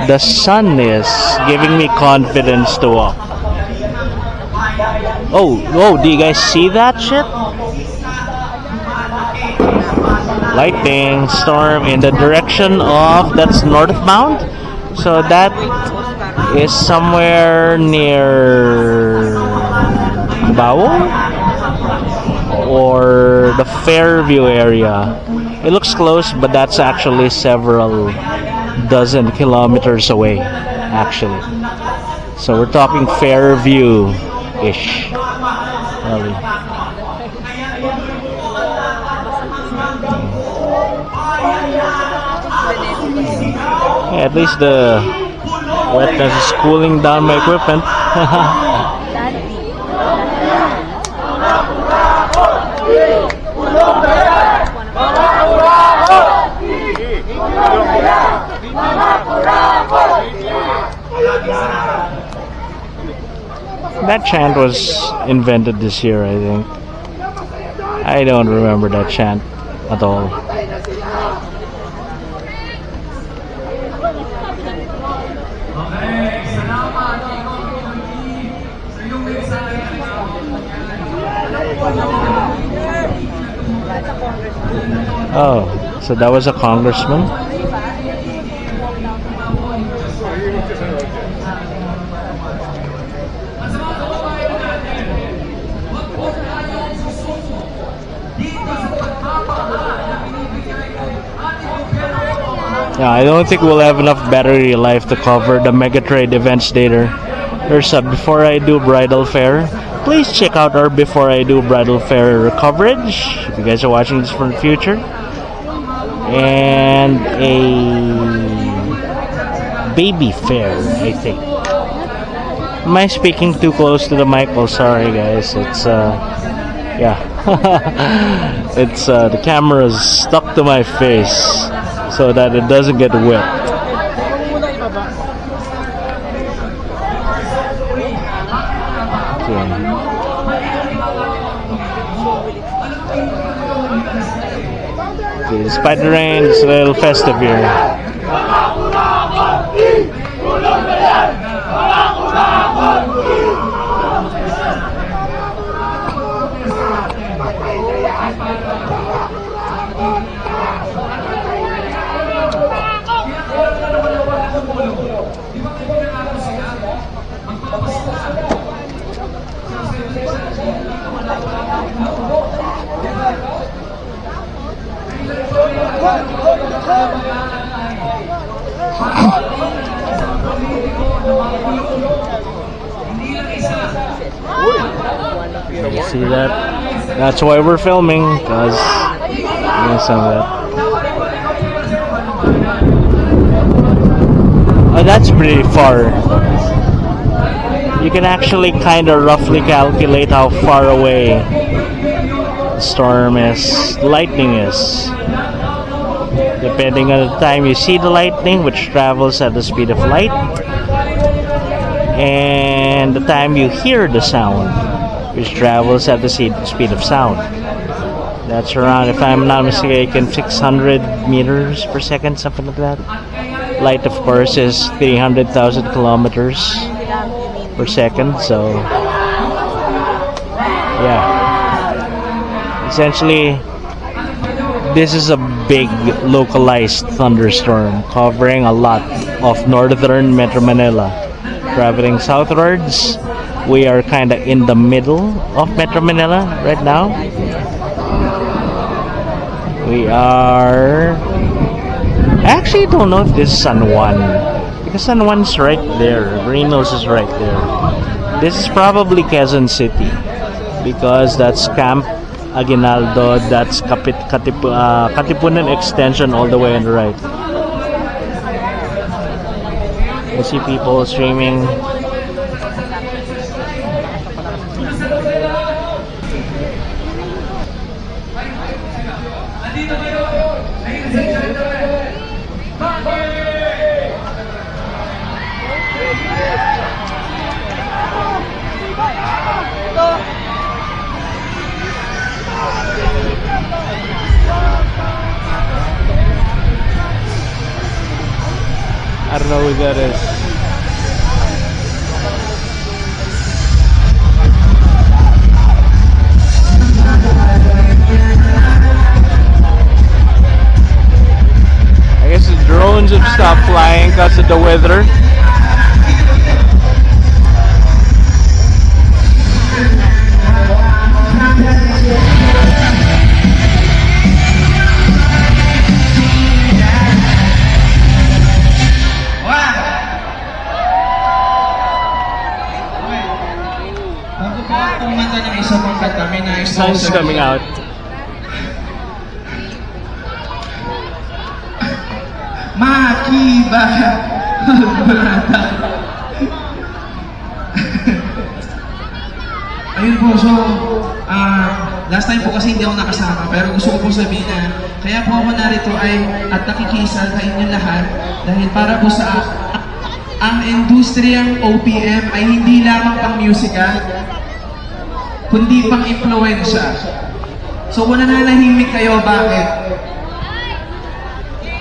the sun is giving me confidence to walk. Oh, do you guys see that shit? Lightning storm in the direction of, that's northbound. So that is somewhere near Bao or the Fairview area. It looks close, but that's actually several dozen kilometers away, actually. So we're talking Fairview-ish. Really. Yeah, at least the wetness is cooling down my equipment. That chant was invented this year, I think. I don't remember that chant at all. Oh, so that was a congressman? Yeah, I don't think we'll have enough battery life to cover the mega trade events later. There's a Before I Do Bridal Fair. Please check out our Before I Do Bridal Fair coverage if you guys are watching this from the future. And a baby fair, I think. Am I speaking too close to the mic? Oh, sorry guys. It's yeah. It's the camera's stuck to my face so that it doesn't get wet. Okay, despite the rain, it's a little festive here. You see that? That's why we're filming, because some of that. Oh, that's pretty far. You can actually kind of roughly calculate how far away the storm is, the lightning is. Depending on the time you see the lightning, which travels at the speed of light, and the time you hear the sound, which travels at the speed of sound. That's around, if I'm not mistaken, 600 meters per second, something like that. Light, of course, is 300,000 kilometers per second, so yeah. Essentially, this is a big localized thunderstorm covering a lot of northern Metro Manila. Traveling southwards, we are kind of in the middle of Metro Manila right now. We are... I actually don't know if this is San Juan, because San Juan's right there, Reynos is right there. This is probably Quezon City, because that's Camp Aguinaldo, that's Katipunan Extension all the way on the right. I see people streaming. I don't know who that is. I guess the drones have stopped flying because of the weather. Sun's coming out. Makiba. Ayun po, so last time po kasi hindi ako nakasama, pero gusto ko po sabihin na kaya po ako narito ay at nakikisa sa inyo lahat dahil para po sa ang industriyang OPM ay hindi lamang pang musika, kundi pang impluwensya. So kung nananahimik kayo, bakit?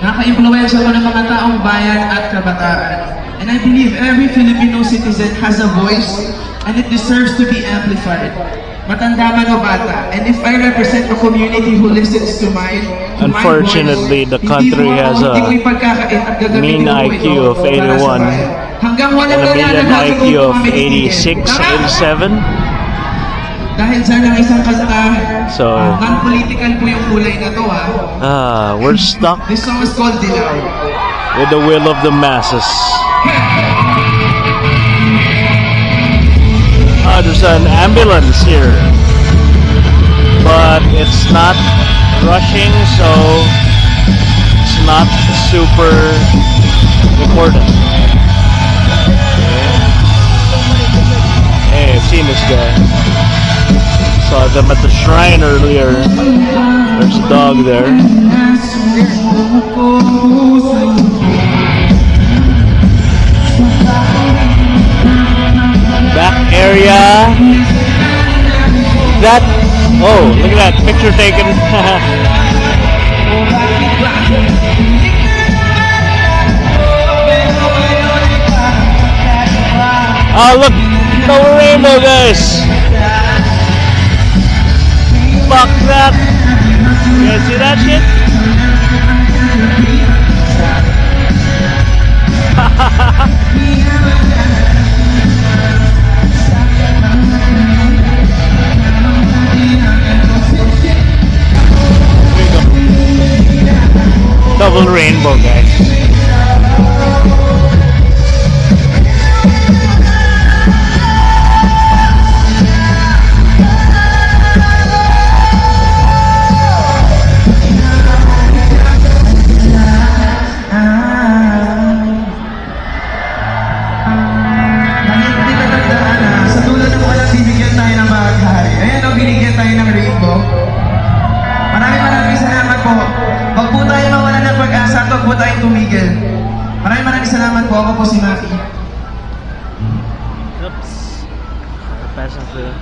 Nakaka-impluwensya po ng mga taong bayan at kabataan. And I believe every Filipino citizen has a voice and it deserves to be amplified. Matanda man o bata. And if I represent a community who listens to mine, unfortunately, the country has a mean IQ of 81 and a median IQ of 86, 87. Dahil sa lang isang kanta, so non-political po yung kulay na to we're stuck This song is called Dilaw. with the will of the masses. There's an ambulance here, but it's not rushing, so it's not super important. Hey, I've seen this guy. Saw them at the shrine earlier. There's a dog there. Back area. That, oh, look at that picture taken. Oh, look, the rainbow, guys. Fuck that. You guys see that shit? Double rainbow, guys. tayong tumigil. Maraming salamat po. Ako po si Maki. Oops. Passing through.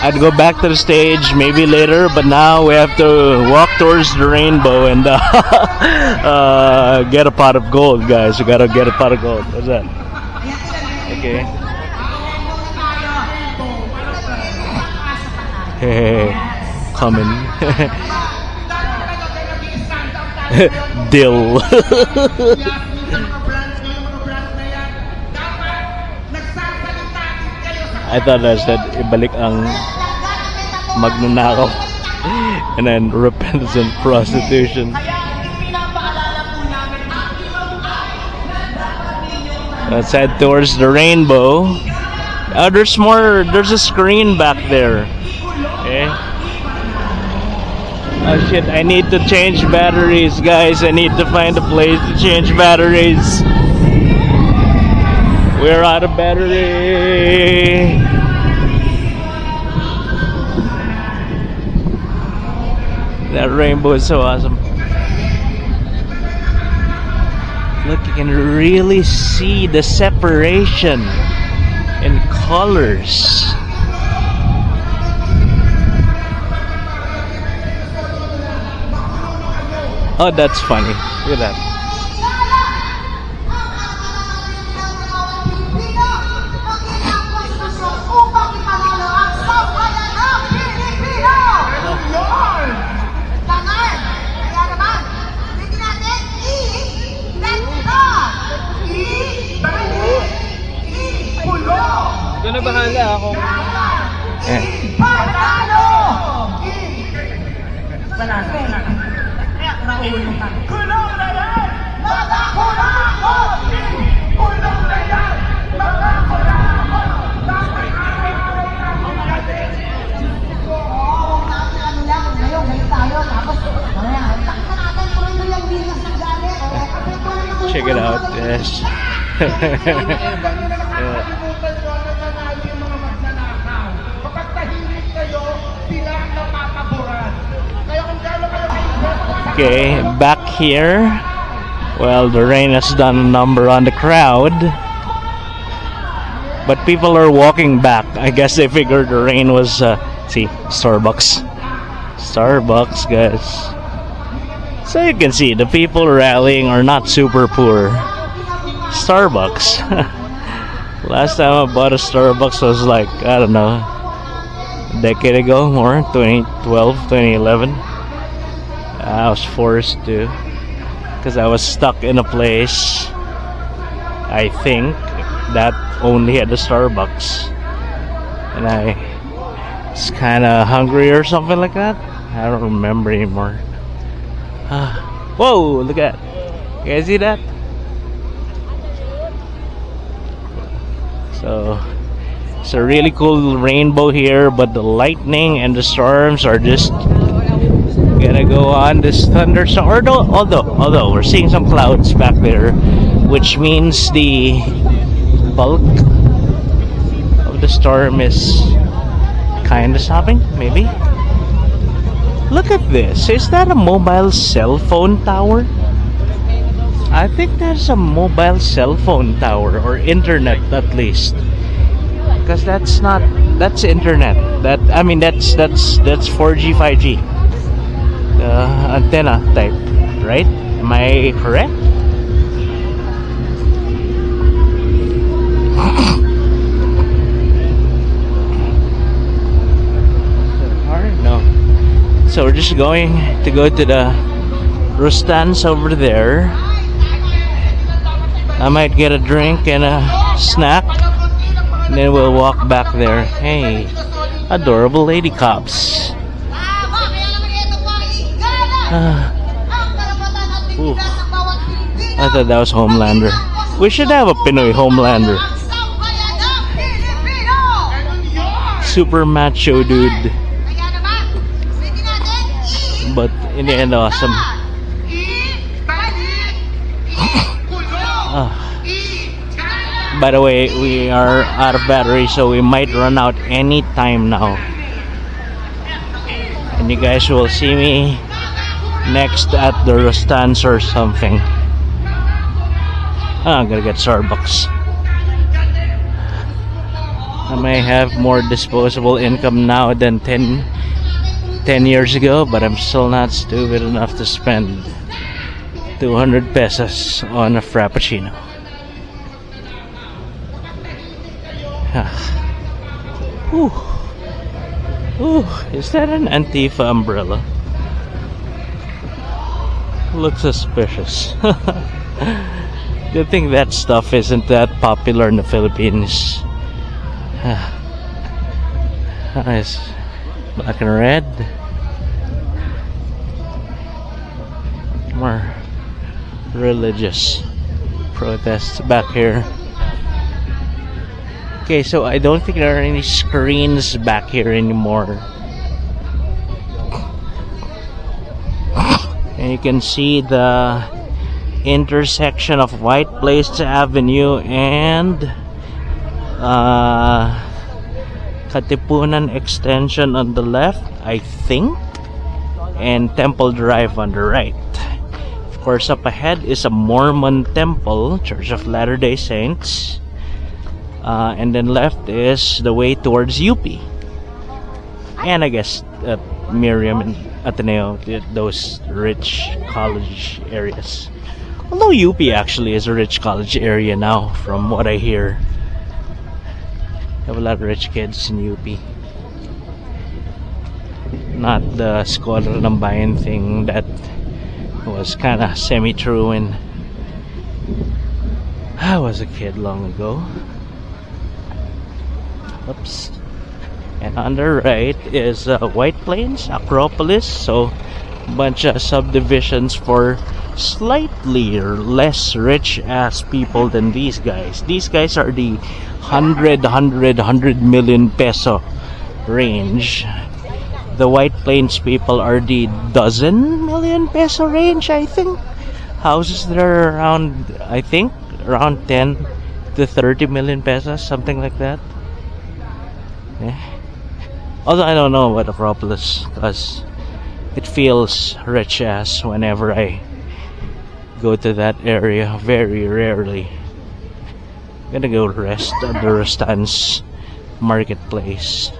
I'd go back to the stage maybe later, but now we have to walk towards the rainbow and get a pot of gold, guys. We gotta get a pot of gold. What's that? Okay. Hey, coming. Dill. I thought I said ibalik ang magnanakaw and then repentance and prostitution. Let's head towards the rainbow. Oh, there's more. There's a screen back there. Okay. Oh shit, I need to change batteries, guys. I need to find a place to change batteries. We're out of battery. That rainbow is so awesome. Look, you can really see the separation in colors. Oh, that's funny. Look at that. Doon na bahala ako. Check it out, yes. Okay, back here. Well, the rain has done a number on the crowd, but people are walking back. I guess they figured the rain was see, Starbucks, guys. So you can see the people rallying are not super poor. Starbucks. Last time I bought a Starbucks was like, I don't know, a decade ago, more, 2012, 2011. I was forced to, because I was stuck in a place, I think, that only had a Starbucks, and I was kind of hungry or something like that. I don't remember anymore. Whoa, look at that. You guys see that? So it's a really cool rainbow here, but the lightning and the storms are just gonna go on this thunderstorm. Although we're seeing some clouds back there, which means the bulk of the storm is kind of stopping, maybe. Look at this. Is that a mobile cell phone tower? I think that's a mobile cell phone tower, or internet at least, because that's internet. That's 4G, 5G antenna type, right? Am I correct? No. So we're just going to go to the Rustans over there. I might get a drink and a snack, and then we'll walk back there. Hey, adorable lady cops. Ooh. I thought that was Homelander. We should have a Pinoy Homelander. Super macho dude. But in the end, awesome. By the way, we are out of battery, so we might run out any time now. And you guys will see me next at the Rustans or something. I'm gonna get Starbucks. I may have more disposable income now than 10 years ago, but I'm still not stupid enough to spend 200 pesos on a Frappuccino. Ooh. Ooh, is that an Antifa umbrella? Looks suspicious. Good thing that stuff isn't that popular in the Philippines. Nice. Black and red. More religious protests back here. Okay, so I don't think there are any screens back here anymore. And you can see the intersection of White Place Avenue and Katipunan Extension on the left, I think, and Temple Drive on the right. Of course, up ahead is a Mormon Temple, Church of Latter-day Saints. And then left is the way towards UP. And I guess Miriam and Ateneo, those rich college areas. Although UP actually is a rich college area now, from what I hear. Have a lot of rich kids in UP. Not the Scholar ng Bayan thing that was kind of semi-true when I was a kid long ago. Oops. And on the right is White Plains, Acropolis, so a bunch of subdivisions for slightly less rich ass people than these guys. These guys are the 100 million peso range. The White Plains people are the dozen million peso range, I think. Houses that are around, I think, around 10 to 30 million pesos, something like that. Although I don't know about Acropolis, because it feels rich ass whenever I go to that area. Very rarely. I'm gonna go rest at the Rustans Marketplace.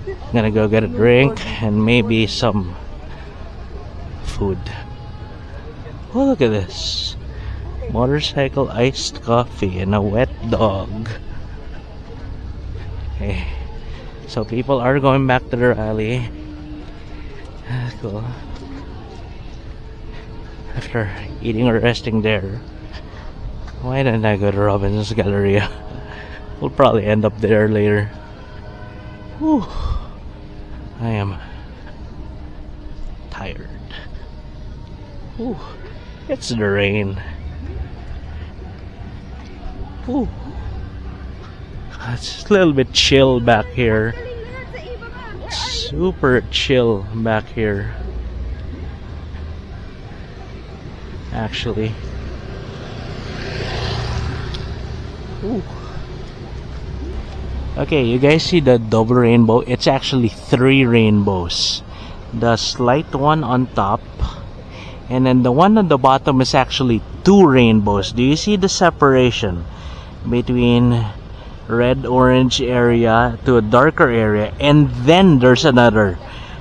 I'm gonna go get a drink and maybe some food. Oh, look at this. Motorcycle iced coffee and a wet dog. Okay. So people are going back to the rally. Cool. After eating or resting there, why didn't I go to Robinsons Galleria? We'll probably end up there later. Whew. I am tired. Whew. It's the rain. Whew. It's a little bit chill back here. Super chill back here. Actually. Ooh. Okay, you guys see the double rainbow? It's actually 3 rainbows. The slight one on top, and then the one on the bottom is actually 2 rainbows. Do you see the separation between red-orange area to a darker area? And then there's another.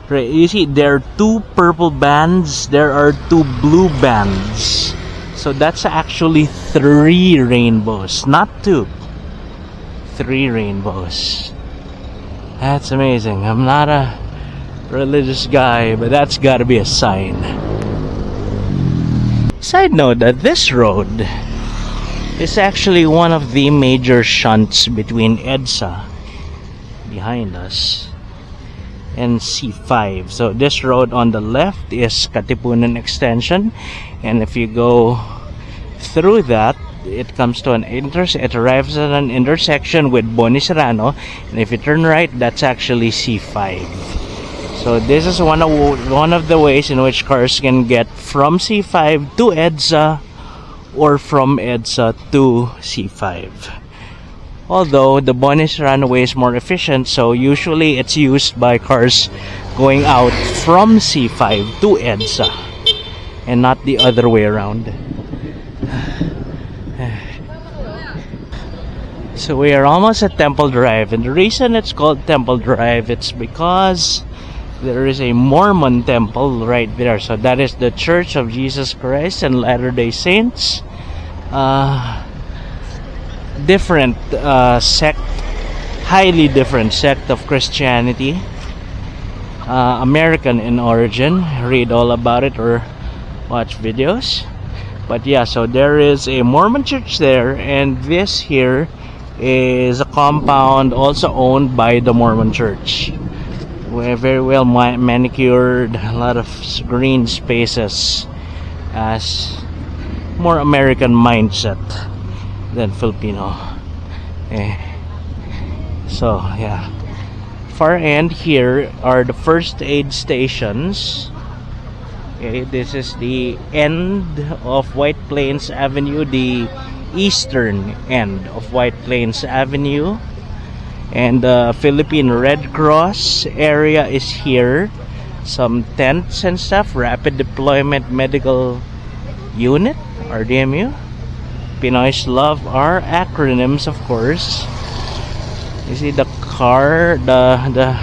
You see, there are 2 purple bands, there are 2 blue bands. So that's actually 3 rainbows, not 2. 3 rainbows. That's amazing. I'm not a religious guy, but that's gotta be a sign. Side note that this road is actually one of the major shunts between EDSA behind us and C5. So this road on the left is Katipunan Extension, and if you go through that, it comes to it arrives at an intersection with Boni Serrano, and if you turn right, that's actually C5. So this is one of the ways in which cars can get from C5 to EDSA or from EDSA to C5. Although the bonus runway is more efficient, so usually it's used by cars going out from C5 to EDSA and not the other way around. So we are almost at Temple Drive, and the reason it's called Temple Drive, it's because there is a Mormon Temple right there. So that is the Church of Jesus Christ and Latter-day Saints. Different sect, highly different sect of Christianity. American in origin. Read all about it or watch videos. But yeah, so there is a Mormon church there, and this here is a compound also owned by the Mormon church. We're very well manicured, a lot of green spaces, as more American mindset than Filipino. So yeah, far end here are the first aid stations. This is the end of White Plains Avenue, the eastern end of White Plains Avenue, and the Philippine Red Cross area is here. Some tents and stuff. Rapid Deployment Medical Unit, RDMU. Pinoys love our acronyms, of course. You see the car, the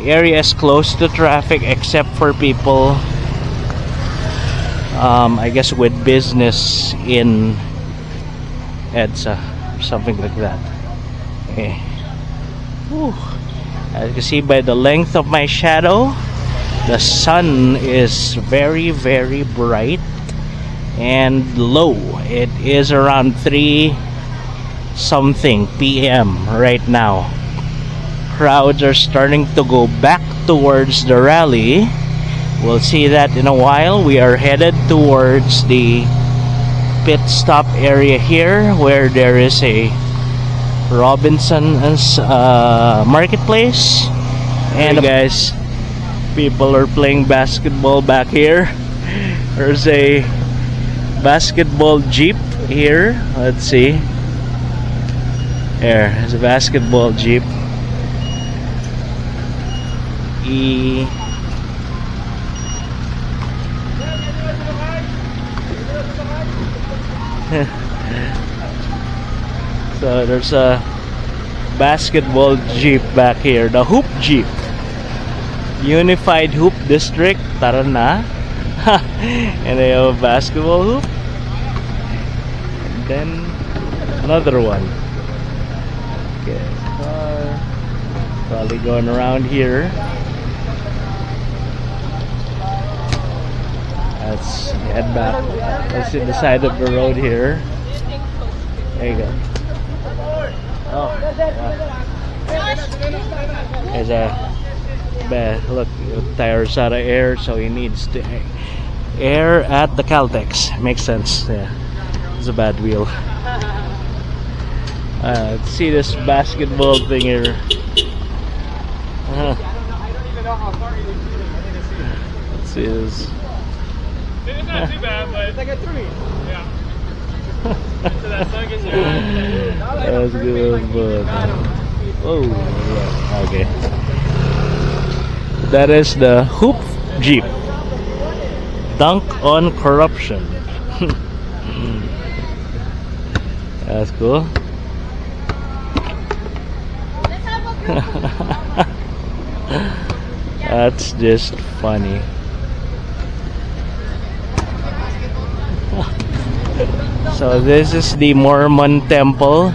area is close to traffic except for people I guess with business in EDSA or something like that. Okay. Whew. As you can see by the length of my shadow, the sun is very, very bright and low. It is around 3 something p.m. right now. Crowds are starting to go back towards the rally. We'll see that in a while. We are headed towards the pit stop area here, where there is a Robinsons marketplace. And guys, people are playing basketball back here. There's a basketball jeep here. Let's see. There's a basketball jeep. So there's a basketball jeep back here, the Hoop Jeep, Unified Hoop District, tara na. And they have a basketball hoop, and then another one. Okay, car probably going around here. Let's head back. Let's see the side of the road here. There you go. Oh, there's a look, tires out of air, so he needs to air at the Caltex. Makes sense. Yeah, it's a bad wheel. Let's see this basketball thing here. Let's see this. It's not too bad, but it's like a 3. Yeah. So that sun gets you. That's good. Oh, yeah. Okay. That is the Hoop Jeep. Dunk on corruption. That's cool. That's just funny. So this is the Mormon Temple.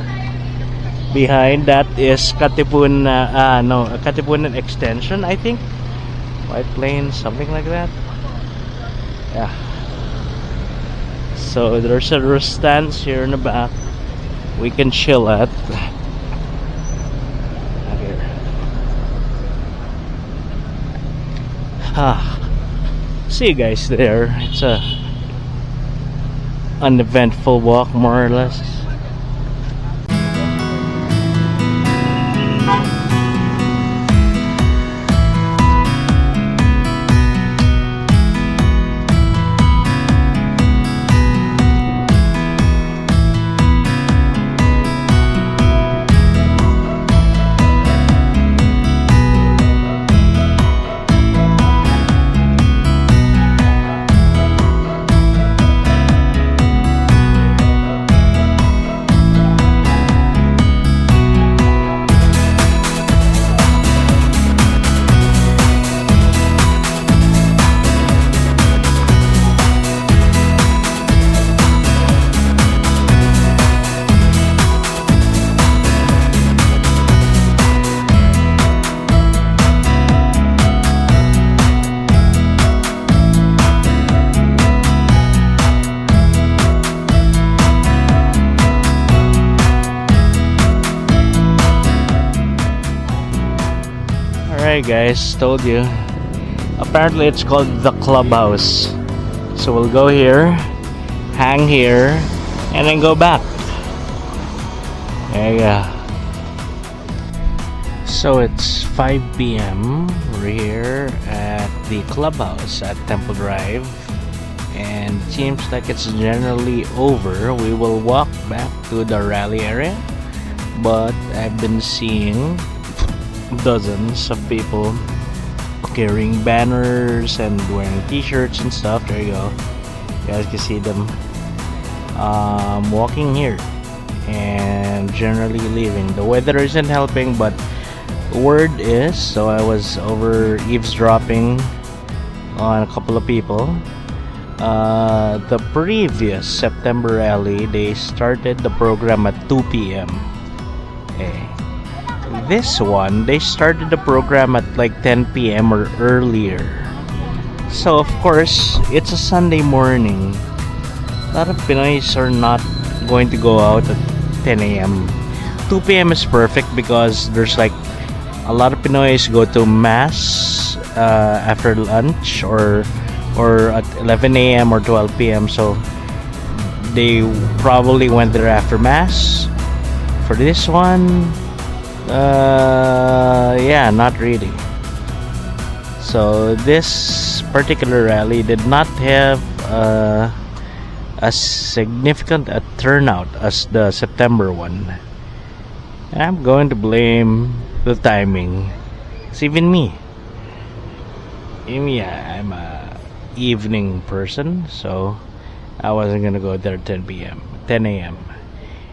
Behind that is Katipunan Extension, I think. White Plains, something like that. Yeah. So there's a stands here in the back we can chill at. See you guys there. It's a uneventful walk, more or less. Alright guys, told you. Apparently it's called the Clubhouse. So we'll go here, hang here, and then go back. There you go. So it's 5 p.m. We're here at the Clubhouse at Temple Drive. And it seems like it's generally over. We will walk back to the rally area. But I've been seeing dozens of people carrying banners and wearing t-shirts and stuff. There you go. You guys can see them walking here and generally leaving. The weather isn't helping, but word is, so I was over eavesdropping on a couple of people. The previous September rally, they started the program at 2 p.m. This one, they started the program at like 10 p.m. or earlier. So of course, it's a Sunday morning. A lot of Pinoys are not going to go out at 10 a.m. 2 p.m. is perfect because there's like a lot of Pinoys go to mass after lunch or at 11 a.m. or 12 p.m. So they probably went there after mass. For this one, yeah, not really. So this particular rally did not have a significant turnout as the September one. And I'm going to blame the timing. It's even me. Yeah, I'm a evening person, so I wasn't gonna go there at 10 a.m.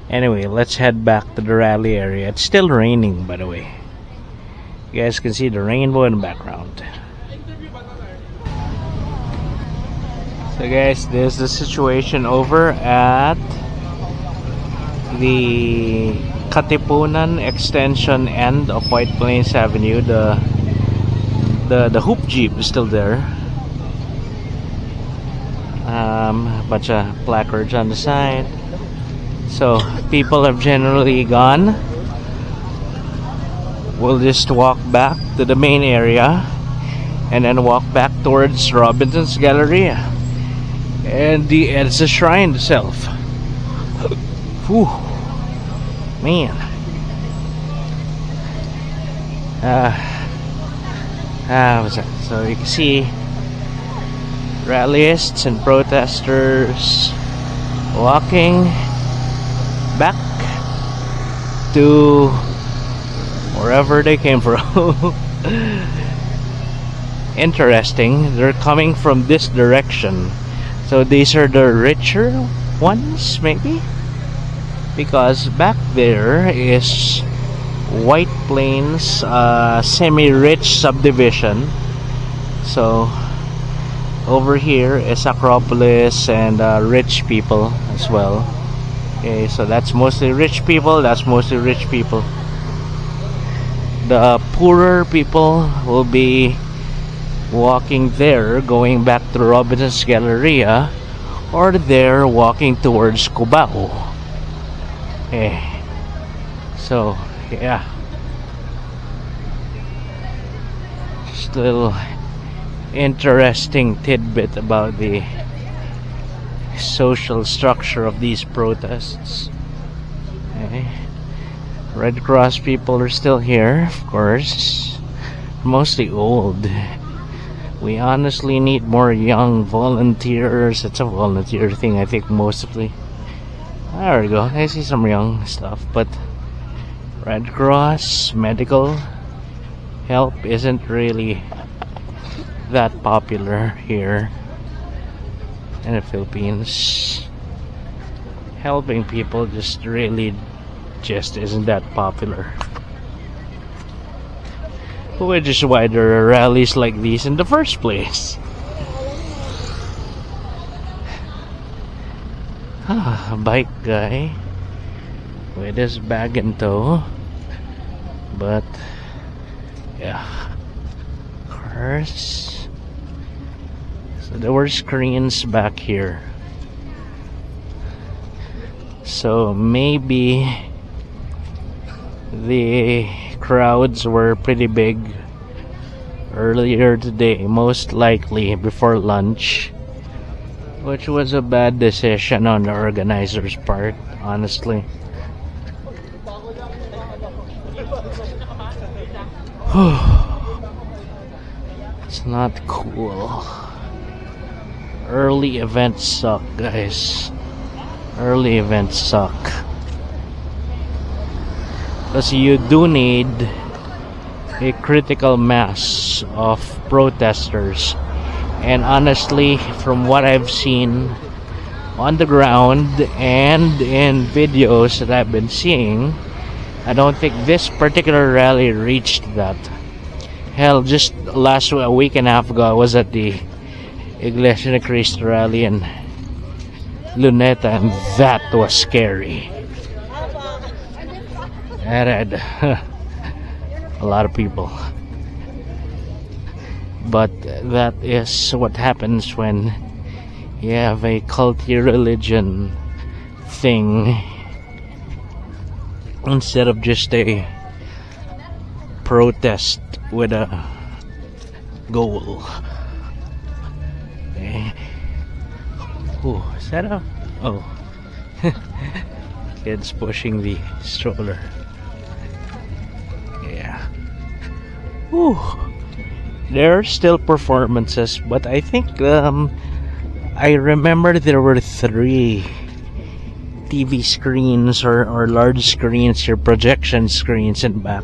Anyway, let's head back to the rally area. It's still raining, by the way. You guys can see the rainbow in the background. So guys, this is the situation over at the Katipunan extension end of White Plains Avenue. The hoop jeep is still there. A bunch of placards on the side. So people have generally gone. We'll just walk back to the main area and then walk back towards Robinsons Galleria and the EDSA Shrine itself. Whew. Man. What's that? So you can see rallyists and protesters walking back to wherever they came from. Interesting, they're coming from this direction. So these are the richer ones, maybe? Because back there is White Plains semi-rich subdivision. So over here is Acropolis and rich people as well. Okay, so that's mostly rich people. That's mostly rich people. The poorer people will be walking there, going back to Robinsons Galleria, or they're walking towards Cubao. Okay, so yeah, just a little interesting tidbit about the social structure of these protests. Okay. Red Cross people are still here, of course, mostly old. We honestly need more young volunteers. It's a volunteer thing, I think, mostly. There we go, I see some young stuff, but Red Cross, medical help isn't really that popular here in the Philippines. Helping people just really just isn't that popular, which is why there are rallies like these in the first place. A bike guy with his bag in tow, but yeah, cars. So there were screens back here, so maybe the crowds were pretty big earlier today, most likely before lunch, which was a bad decision on the organizer's part, honestly. It's not cool. Early events suck, guys. Early events suck. Because you do need a critical mass of protesters. And honestly, from what I've seen on the ground and in videos that I've been seeing, I don't think this particular rally reached that. Hell, just a week and a half ago, I was at the Iglesia ni Cristo rally in Luneta, and that was scary. That had a lot of people. But that is what happens when you have a culty religion thing instead of just a protest with a goal. Okay. Oh, is that a... Oh. Kids pushing the stroller. Yeah. Ooh. There are still performances, but I think I remember there were 3 TV screens or large screens or projection screens in back,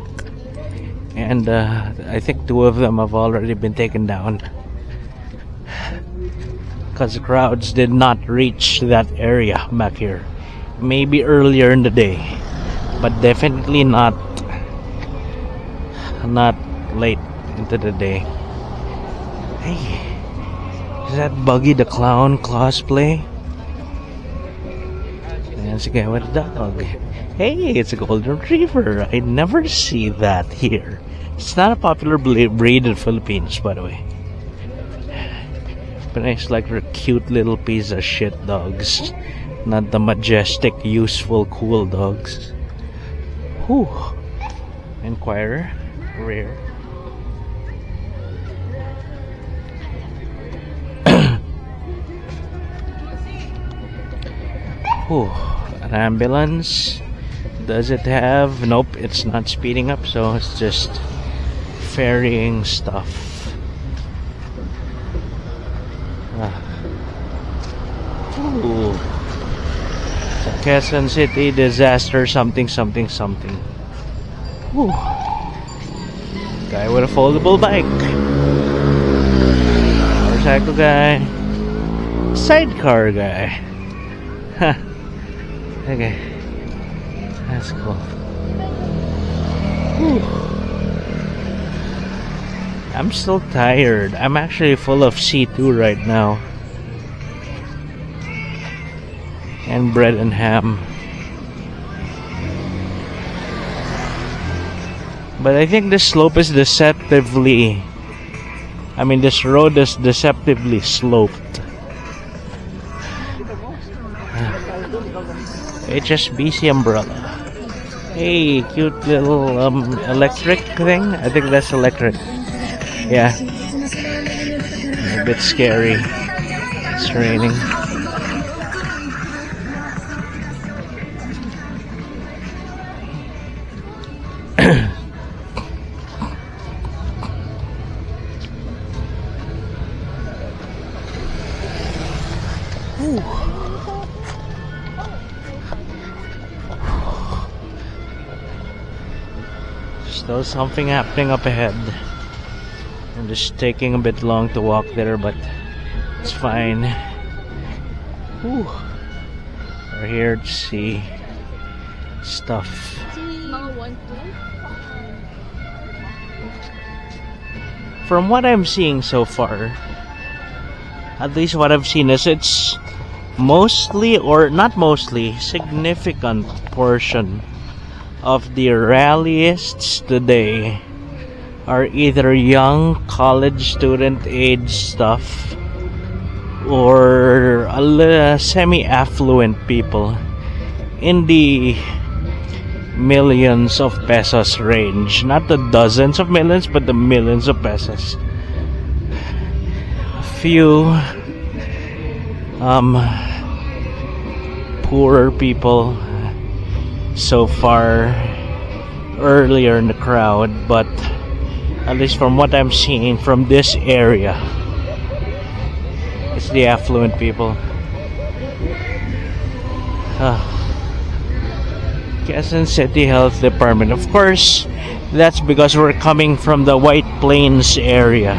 and I think 2 of them have already been taken down because the crowds did not reach that area back here. Maybe earlier in the day, but definitely not late into the day. Hey, is that Buggy the Clown cosplay? There's a guy with a dog. Hey, it's a golden retriever. I never see that here. It's not a popular breed in the Philippines, by the way. But it's like the cute little piece of shit dogs, not the majestic, useful, cool dogs. Whew. Inquirer, rare. Whew. An ambulance. Does it have... Nope, it's not speeding up, so it's just ferrying stuff. Ooh. Quezon City disaster something. Ooh. Guy with a foldable bike. Motorcycle guy. Sidecar guy. Huh. Okay. That's cool. Whew. I'm still tired. I'm actually full of C2 right now. And bread and ham. But I think this slope is deceptively... I mean, this road is deceptively sloped. HSBC umbrella. Hey, cute little electric thing. I think that's electric. Yeah. A bit scary. It's raining. There's something happening up ahead. I'm just taking a bit long to walk there, but it's fine. Whew. We're here to see stuff. From what I'm seeing so far, at least what I've seen is it's mostly, or not mostly, significant portion of the rallyists today are either young college student age stuff or semi-affluent people in the millions of pesos range. Not the dozens of millions, but the millions of pesos. A few poorer people so far earlier in the crowd, but at least from what I'm seeing from this area, it's the affluent people. Quezon City Health Department. Of course, that's because we're coming from the White Plains area,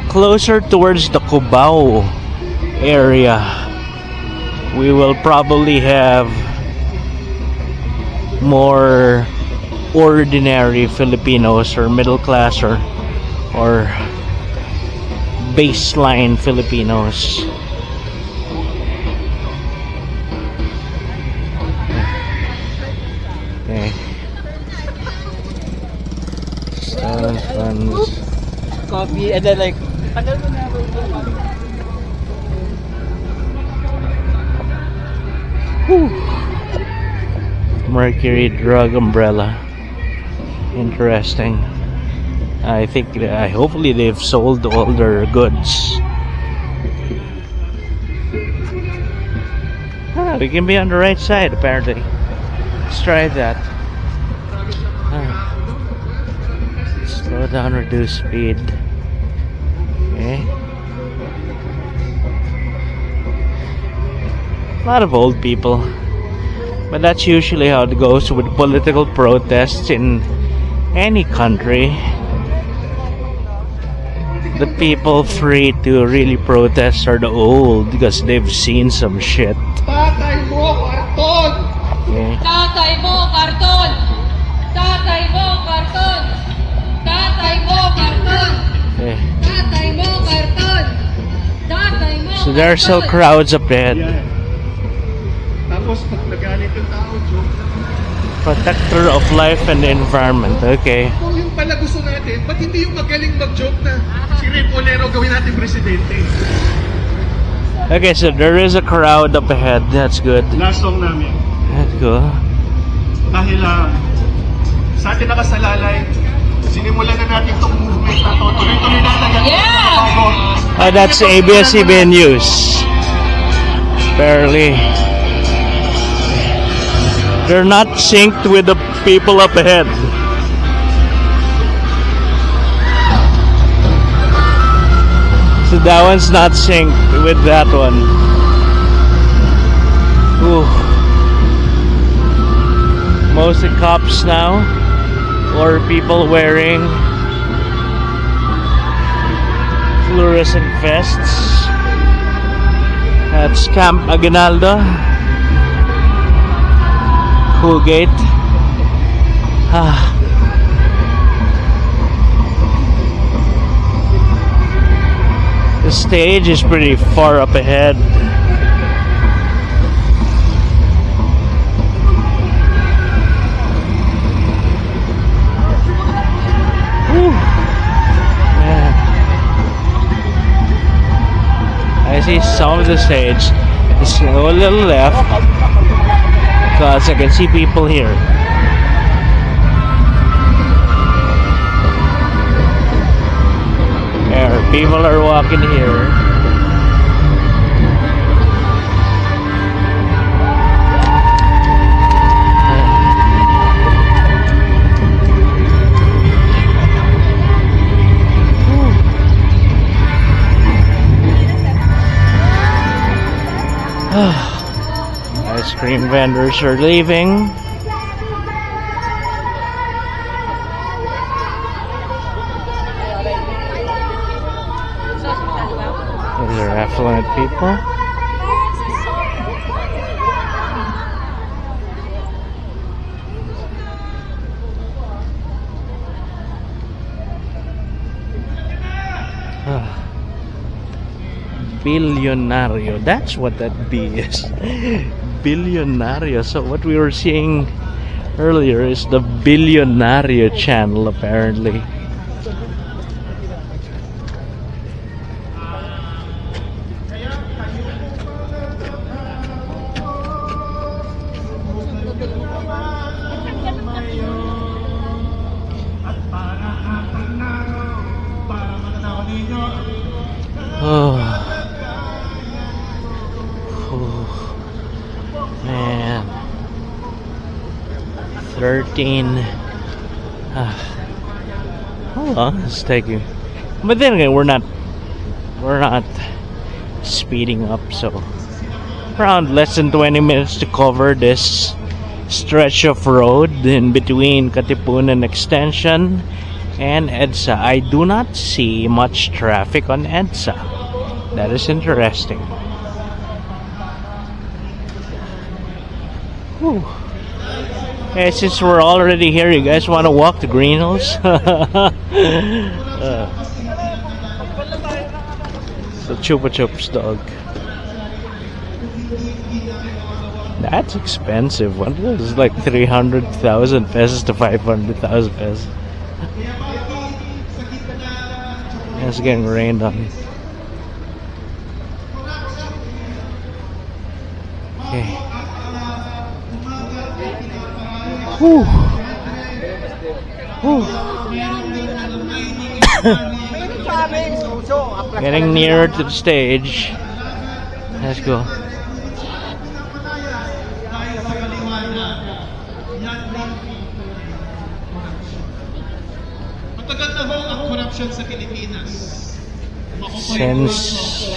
closer towards the Cubao area. We will probably have more ordinary Filipinos, or middle class, or baseline Filipinos. Okay. Funds. Coffee and then like Mercury Drug Umbrella. Interesting. I think hopefully they've sold all their goods. We can be on the right side apparently. Let's try that. Slow down, reduce speed. Okay. A lot of old people. But that's usually how it goes with political protests in any country. The people free to really protest are the old because they've seen some shit. Tatay mo, karton! Okay. Tatay mo, karton! Tatay mo, karton! Tatay mo, karton! Okay. Tatay mo, karton! Tatay mo, So there are still crowds up ahead. Tapos pag nagalit yung tao, joke. Protector of life and the environment. Okay. Kung yung pala gusto natin, ba't hindi yung magaling mag-joke na si Repolero gawin natin presidente? Okay, so there is a crowd up ahead. That's good. Last song namin. That's good. Dahil sa atin nakasalalay, sinimulan na natin itong movement na to. Tuloy-tuloy natin. Yeah! That's ABS-CBN News. Barely. They're not synced with the people up ahead. So that one's not synced with that one. Ooh. Mostly cops now, or people wearing fluorescent vests. That's Camp Aguinaldo. Cool gate. The stage is pretty far up ahead. Whew. Man. I see some of the stage. Just go a little left, because I can see people here. There, people are walking here. Ice cream vendors are leaving. These are affluent people. Billionario. That's what that B is. Billionario. So what we were seeing earlier is the Billionario channel, apparently. 13. How long is it taking? But then again, we're not speeding up, so around less than 20 minutes to cover this stretch of road in between Katipunan Extension and EDSA. I do not see much traffic on EDSA. That is interesting. Whew. Hey, since we're already here, you guys want to walk to Green Hills? The Chupa Chups dog. That's expensive. What is like 300,000 pesos to 500,000 pesos? It's getting rained on. Okay. Whew. Whew. Getting nearer to the stage. Let's go. Matagal na ho ang corruption sa Pilipinas. Since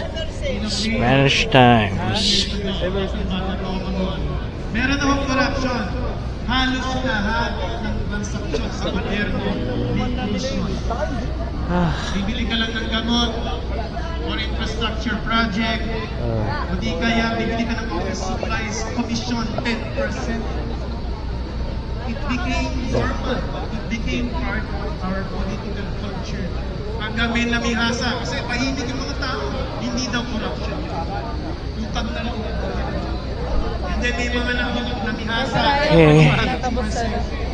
Spanish times. Meron na hong corruption. Halos lahat ng transaksyon sa gobyerno may inclusion. Bibili ka lang ng gamot or infrastructure project o di kaya bibili ka ng office supplies, commission 10%. It became normal. It became part of our political culture. Hanggang may namihasa kasi tahimik yung mga tao. Hindi daw corruption. Utang na lang. And then may mga namihasa. Okay.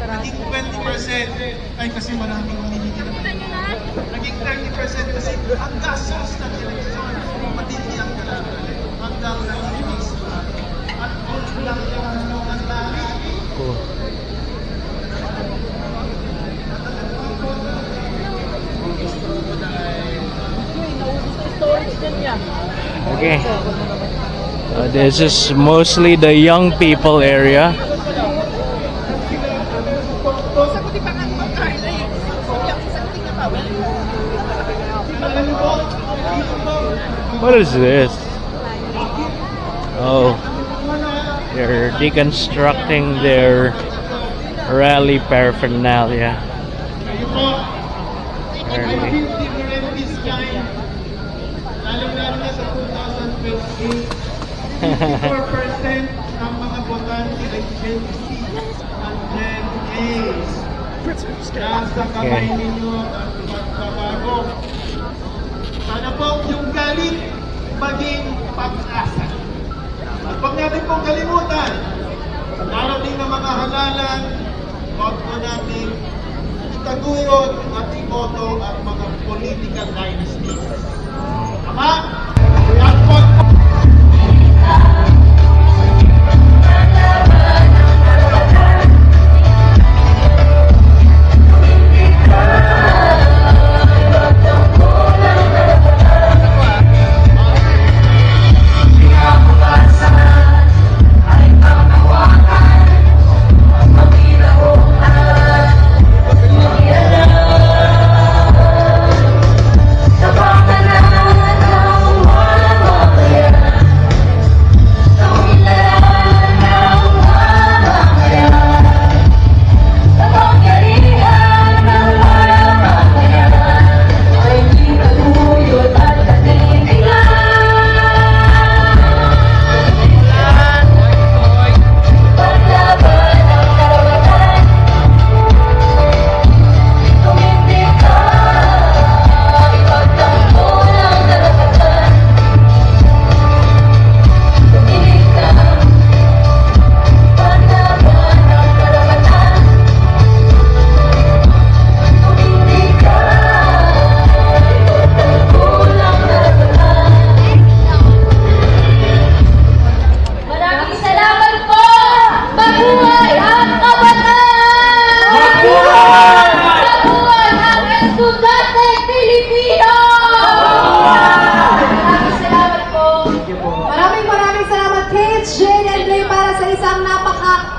Naging 20%. Ay kasi maraming humihingi naman. Naging 30% kasi ang gastos ng eleksyon. Matindi ang galagal. Hanggang naging isa. At kung lang ang dami. Okay. This is mostly the young people area. What is this? Oh, they're deconstructing their rally paraphernalia. Apparently. Lalo-lalo na sa 2028, 54% ng mga botante ay Gen Z at Gen A's. Nasa kamay ninyo ang pagbabago. Sana po yung galit maging pag-asa. At huwag natin pong kalimutan, darating na mga halalan, huwag po natin itaguyod at iboto ang mga political dynasties. Tama? At pag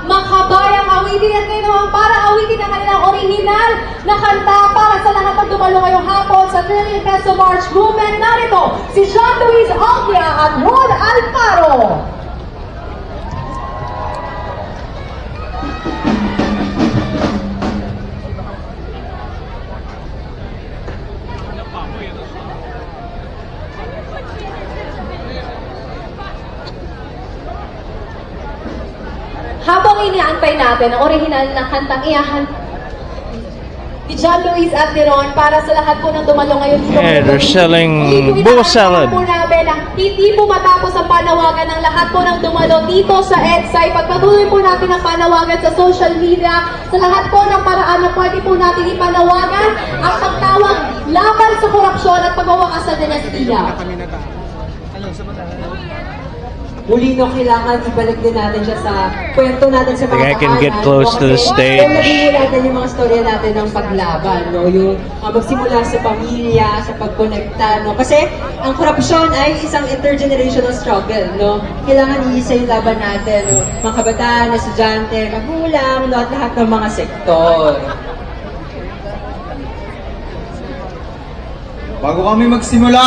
Makabayang awitin at ngayon naman para awitin ang kanilang original na kanta para sa lahat ng dumalo ngayong hapon sa Trillion Peso March Movement. Narito si John Luis Alvia at Ron Alfaro. Habang iniantay natin ang original na kantang iyahan ni John Luis at ni Ron para sa lahat po ng dumalo ngayon. Yeah, they're selling buko salad. Po namin na hindi po matapos ang panawagan ng lahat po ng dumalo dito sa EDSA. Ipagpatuloy po natin ang panawagan sa social media, sa lahat po ng paraan na pwede po natin ipanawagan ang pagtawag laban sa korupsyon at pagwawakas sa dinastiya. Muli no, kailangan ibalik din natin siya sa kwento natin sa mga I can get close to the stage. Ilagay natin yung mga storya natin ng paglaban, no? Yung magsimula sa pamilya, sa pagkonekta, no? Kasi ang korupsyon ay isang intergenerational struggle, no? Kailangan iisa yung laban natin, no? Mga kabataan, estudyante, magulang, no? At lahat ng mga sektor. Bago kami magsimula,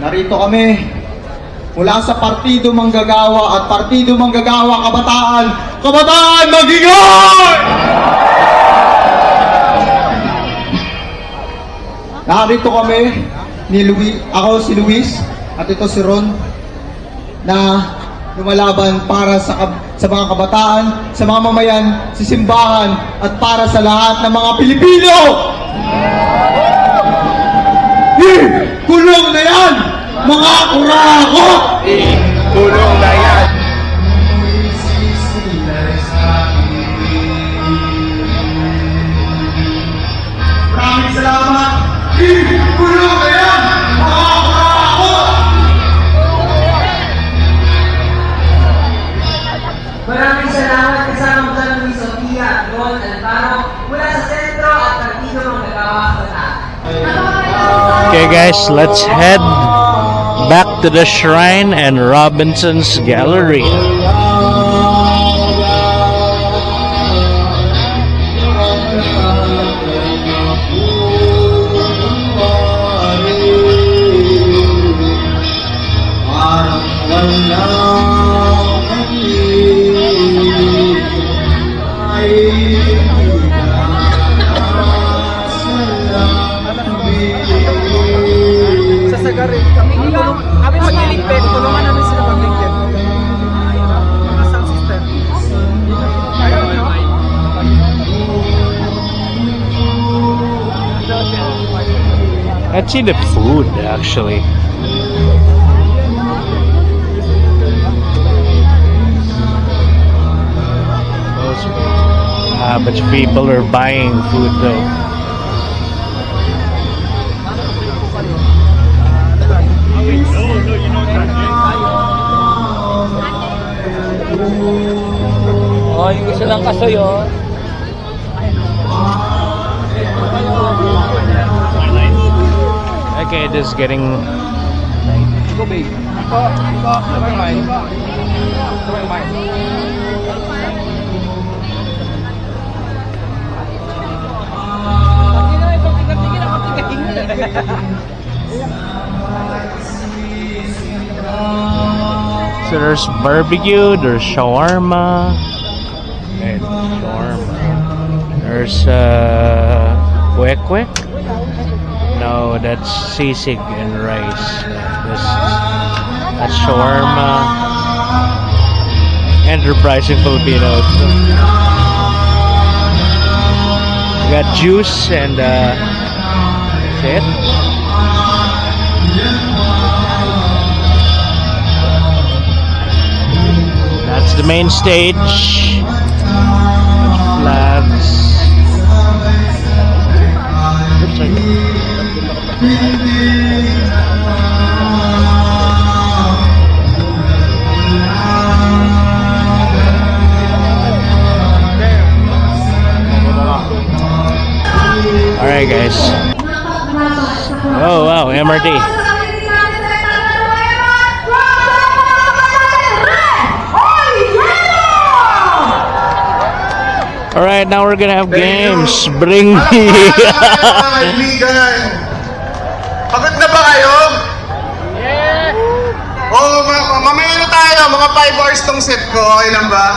narito kami mula sa Partido Manggagawa at Partido Manggagawa Kabataan. Kabataan, mag-ingay! Narito kami ni Luis, ako si Luis at ito si Ron, na lumalaban para sa mga kabataan, sa mga mamayan, sa simbahan at para sa lahat ng mga Pilipino! Kulong na yan! Mga kurako! Tulong na yan! Maraming salamat! Kulong na yan! Mga kurako! Maraming salamat kasama John Luis Alvia at Ron Alfaro mula sa sentro at Partido Manggagawa Kabataan. Okay guys, let's head back to the shrine and Robinsons Galleria. Kami magliligpit, tulungan namin sila magliligpit. Mga sound system. Ayun, no? Let's see the food actually. But people are buying food though. Oh, yung isa ng kasoy, oh. Okay, this is getting Go, babe. Never mind. Never mind. so there's barbecue, there's shawarma, and shawarma. There's kwek. No, that's sisig and rice. That's shawarma. Enterprising Filipinos. We got juice and that's it. That's the main stage. Flags. Oops, sorry. Alright guys. Oh wow, MRT. Alright, now we're gonna have games. Bring me. Mga kaibigan, pagod na ba kayo? Oo, mamaya na tayo. Mga 5 hours tong set ko. Okay lang ba?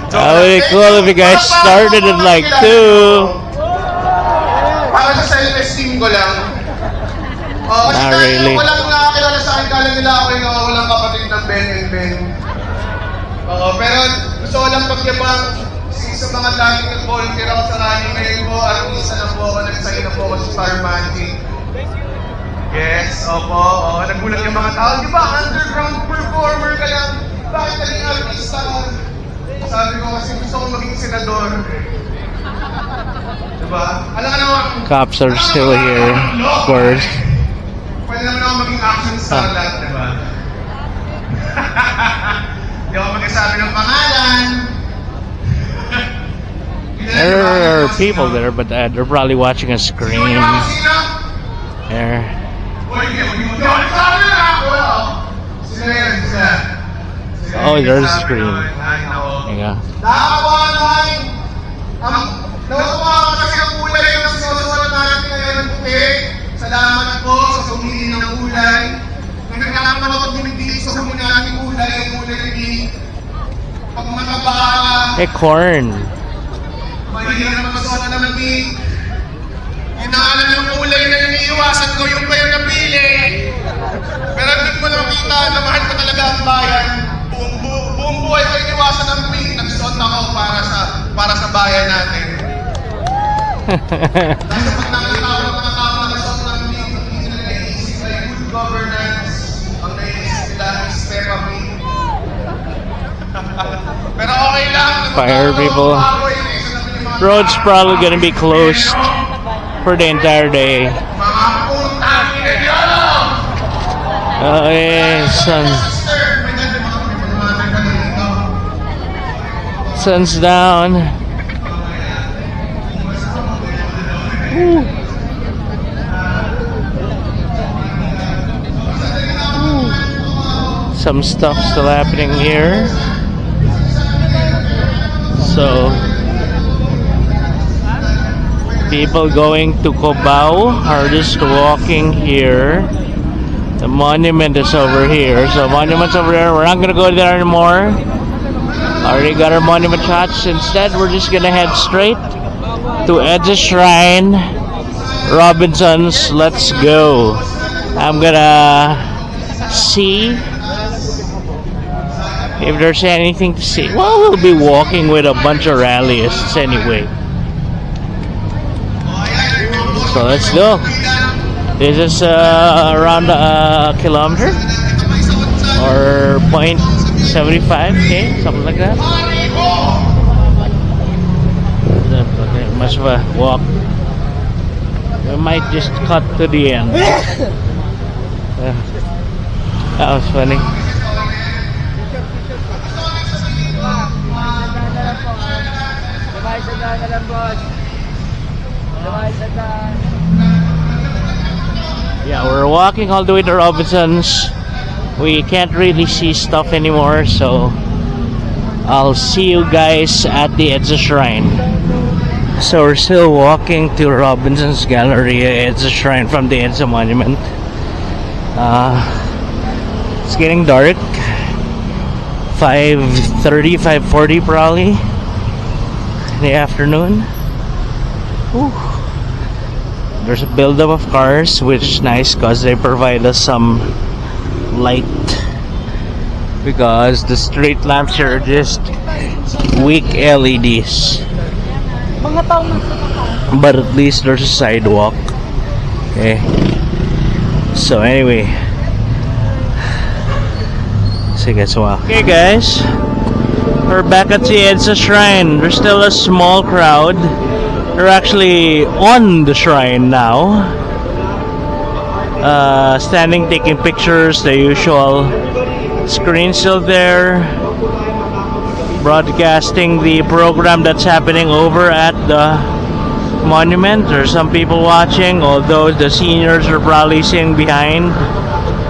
That would be cool if you guys started at like 2. Para sa self-esteem ko lang. Oh, kasi Not dahil really. walang nakakilala sa akin, kala nila ako yung walang kapatid ng Ben and Ben. Oo, pero gusto ko lang pagyabang sa mga dating nag-volunteer ako sa rally ngayon po, artista na po ako, nagsayo na po ako sa Star Magic. Yes, opo, nagulat yung mga tao, di ba, underground performer ka lang, bakit naging artista ka? Sabi ko kasi gusto ko maging senador. Diba? Alam ka naman, Cops are still here, of course. pwede naman ako maging action star lahat, diba? Hindi ako magkasabi ng pangalan. There are people there, but they're probably watching a screen. There. Oh, there's a screen. Yeah. Nakakawa naman. Nakakawa kasi ang kulay ng sinusulat natin ngayon ng puti. Salamat po sa sumili ng kulay. Nagkakaroon naman ako dumigil sa sumili natin kulay. Ang kulay ni pag mataba. Hey, corn. Mahirap naman masuot naman ni inaalam yung kulay na iniiwasan ko yung kayo napili. Pero hindi ko nakita na mahal ko talaga ang bayan. Buong buhay ko iniwasan ng pink. Nagsuot ako para sa bayan natin. Kasi pag nakita ko ng mga tao na nagsuot ng pink, hindi nila naiisip na yung good governance. Ang naiisip nila is therapy. Pero okay lang. Fire people. Road's probably gonna be closed for the entire day. Mga putang ina niyo! Okay, sun's down. Woo. Some stuff still happening here. So people going to Cubao are just walking here. The monument is over here. So monument's over there. We're not gonna go there anymore. Already got our monument shots. Instead, we're just gonna head straight to EDSA Shrine, Robinsons. Let's go. I'm gonna see if there's anything to see. Well, we'll be walking with a bunch of rallyists anyway. So let's go. This is around a kilometer or 0.75k, something like that. Okay, much of a walk. We might just cut to the end. That was funny. Yeah, we're walking all the way to Robinsons. We can't really see stuff anymore, so I'll see you guys at the EDSA Shrine. So we're still walking to Robinsons Galleria, EDSA Shrine from the EDSA Monument. It's getting dark. 5:30, 5:40 probably in the afternoon. Whew. There's a buildup of cars, which is nice because they provide us some light, because the street lamps are just weak LEDs. But at least there's a sidewalk. Okay. So anyway, see you guys in a while. Okay guys, we're back at the EDSA Shrine. There's still a small crowd. They're actually on the shrine now, standing taking pictures. The usual screen still there, broadcasting the program that's happening over at the monument. There's some people watching, although the seniors are probably sitting behind.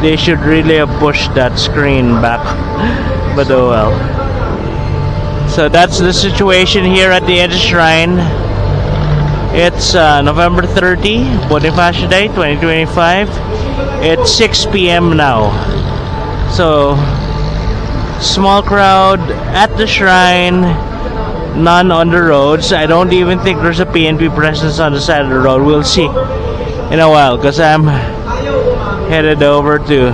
They should really have pushed that screen back, but oh well. So that's the situation here at the EDSA Shrine. It's November 30, Bonifacio Day 2025. It's 6 p.m. now. So, small crowd at the shrine, none on the roads. I don't even think there's a PNP presence on the side of the road. We'll see in a while because I'm headed over to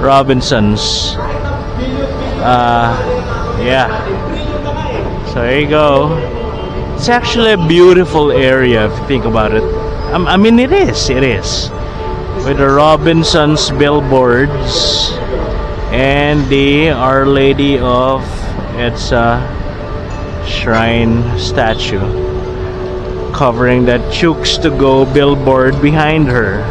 Robinsons. Yeah. So there you go. It's actually a beautiful area if you think about it. I mean, it is. With the Robinsons billboards and the Our Lady of EDSA Shrine statue covering that Chooks to Go billboard behind her.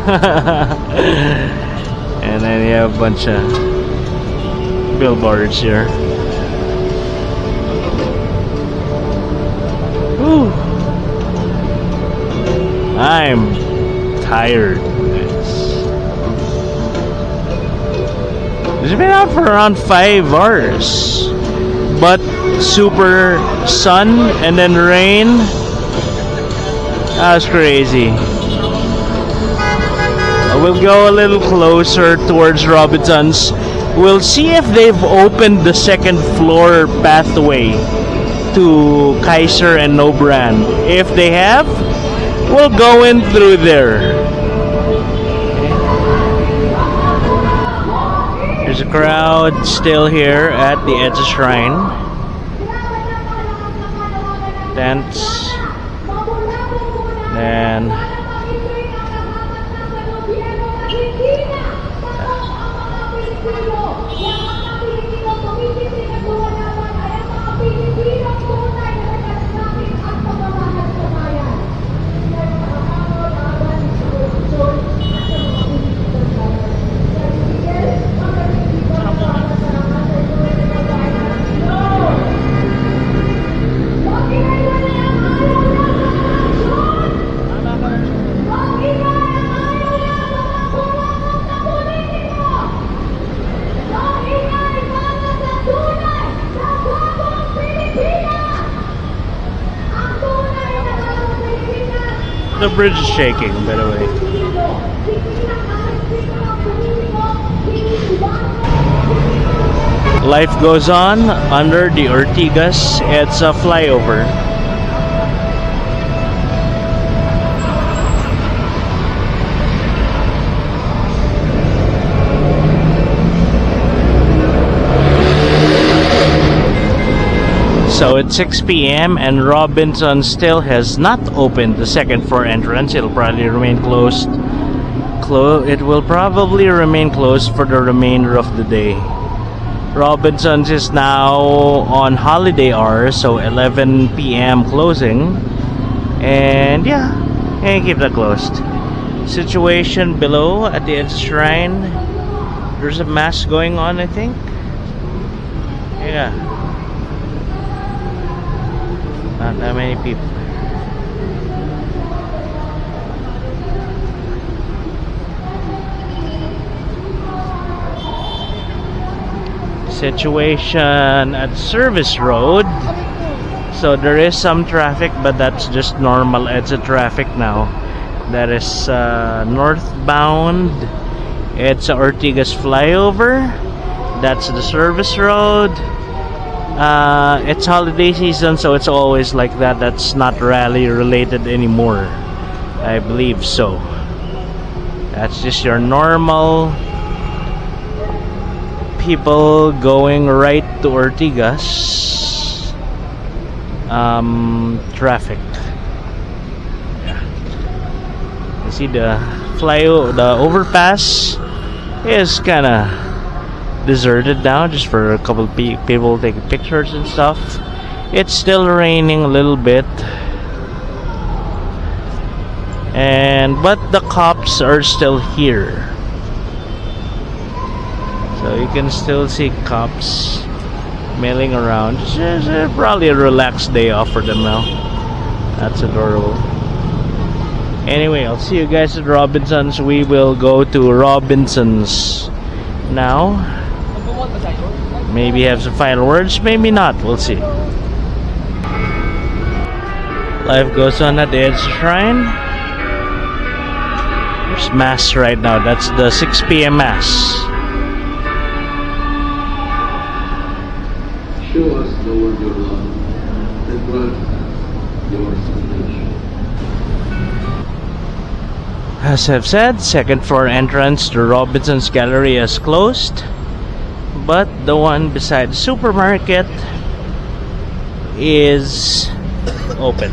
And then you have a bunch of billboards here. Whew. I'm tired. It's been out for around 5 hours, but super sun and then rain. That was crazy. We'll go a little closer towards Robinsons. We'll see if they've opened the second floor pathway to Kaiser and Nobran. If they have, we'll go in through there. There's a crowd still here at the EDSA Shrine. Tents. Then the bridge is shaking, by the way. Life goes on under the Ortigas EDSA flyover. So it's 6 p.m. and Robinson still has not opened the second floor entrance. It'll probably remain closed. It will probably remain closed for the remainder of the day. Robinsons is now on holiday hours, so 11 p.m. closing. And yeah, keep that closed. Situation below at the EDSA Shrine. There's a mass going on, I think. Yeah. Not that many people. Situation at Service Road. So there is some traffic, but that's just normal EDSA traffic now. That is northbound EDSA Ortigas flyover. That's the Service Road. It's holiday season, so it's always like that. That's not rally related anymore, I believe so. That's just your normal people going right to Ortigas traffic. Yeah. You see the overpass is kind of deserted now, just for a couple of people taking pictures and stuff. It's still raining a little bit, but the cops are still here, so you can still see cops milling around. It's probably a relaxed day off for them now. That's adorable. Anyway, I'll see you guys at Robinsons. We will go to Robinsons now. Maybe have some final words, maybe not. We'll see. Life goes on at the EDSA Shrine. There's Mass right now. That's the 6 p.m. Mass. Show us, Lord, your love, and grant your salvation. As I've said, second floor entrance to Robinsons Galleria is closed, but the one beside the supermarket is open.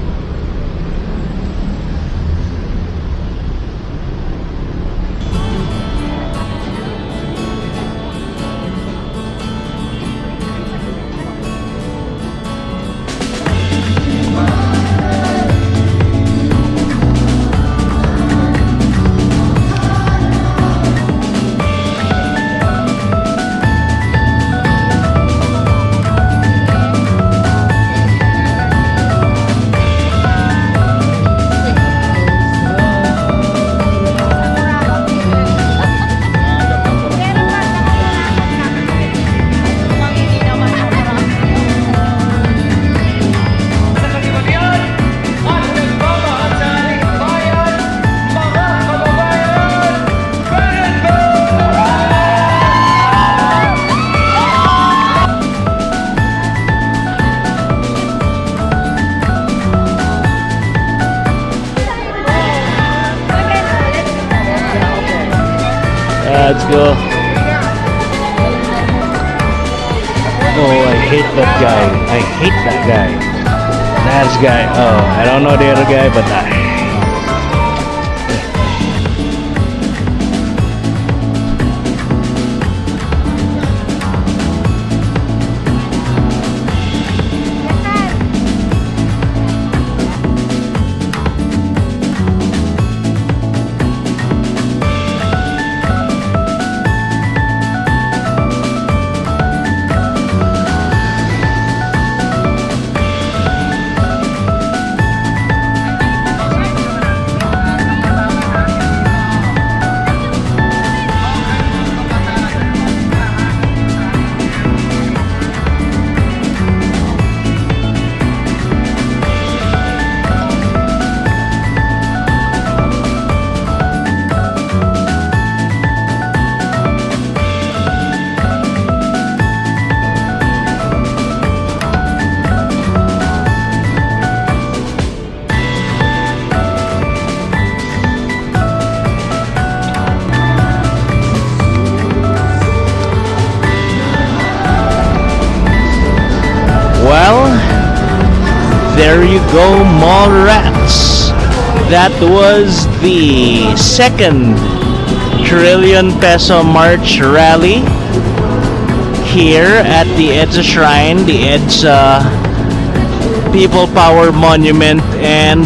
Let's go. Oh, I hate that guy. I hate that guy. That guy. Oh, I don't know the other guy, but well, there you go, Mallrats. That was the second Trillion Peso March rally here at the EDSA Shrine, the EDSA People Power Monument, and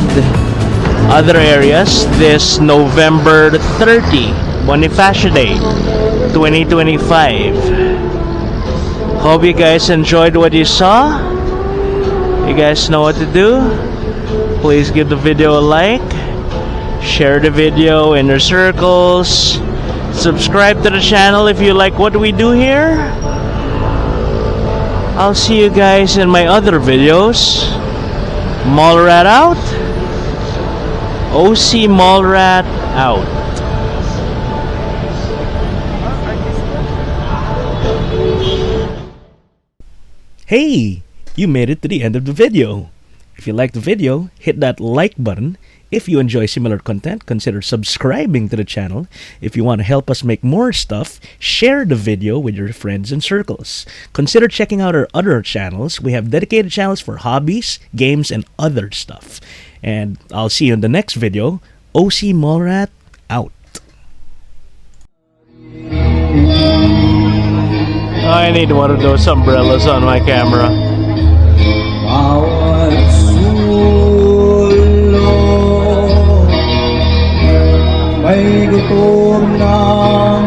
other areas this November 30, Bonifacio Day 2025. Hope you guys enjoyed what you saw. You guys know what to do. Please give the video a like, share the video in your circles, subscribe to the channel if you like what we do here. I'll see you guys in my other videos. Mallrat out. OC Mallrat out. Hey, you made it to the end of the video. If you liked the video, hit that like button. If you enjoy similar content, consider subscribing to the channel. If you want to help us make more stuff, share the video with your friends and circles. Consider checking out our other channels. We have dedicated channels for hobbies, games, and other stuff. And I'll see you in the next video. OC Mallrat out. I need one of those umbrellas on my camera. Bawat sulok may gutom ng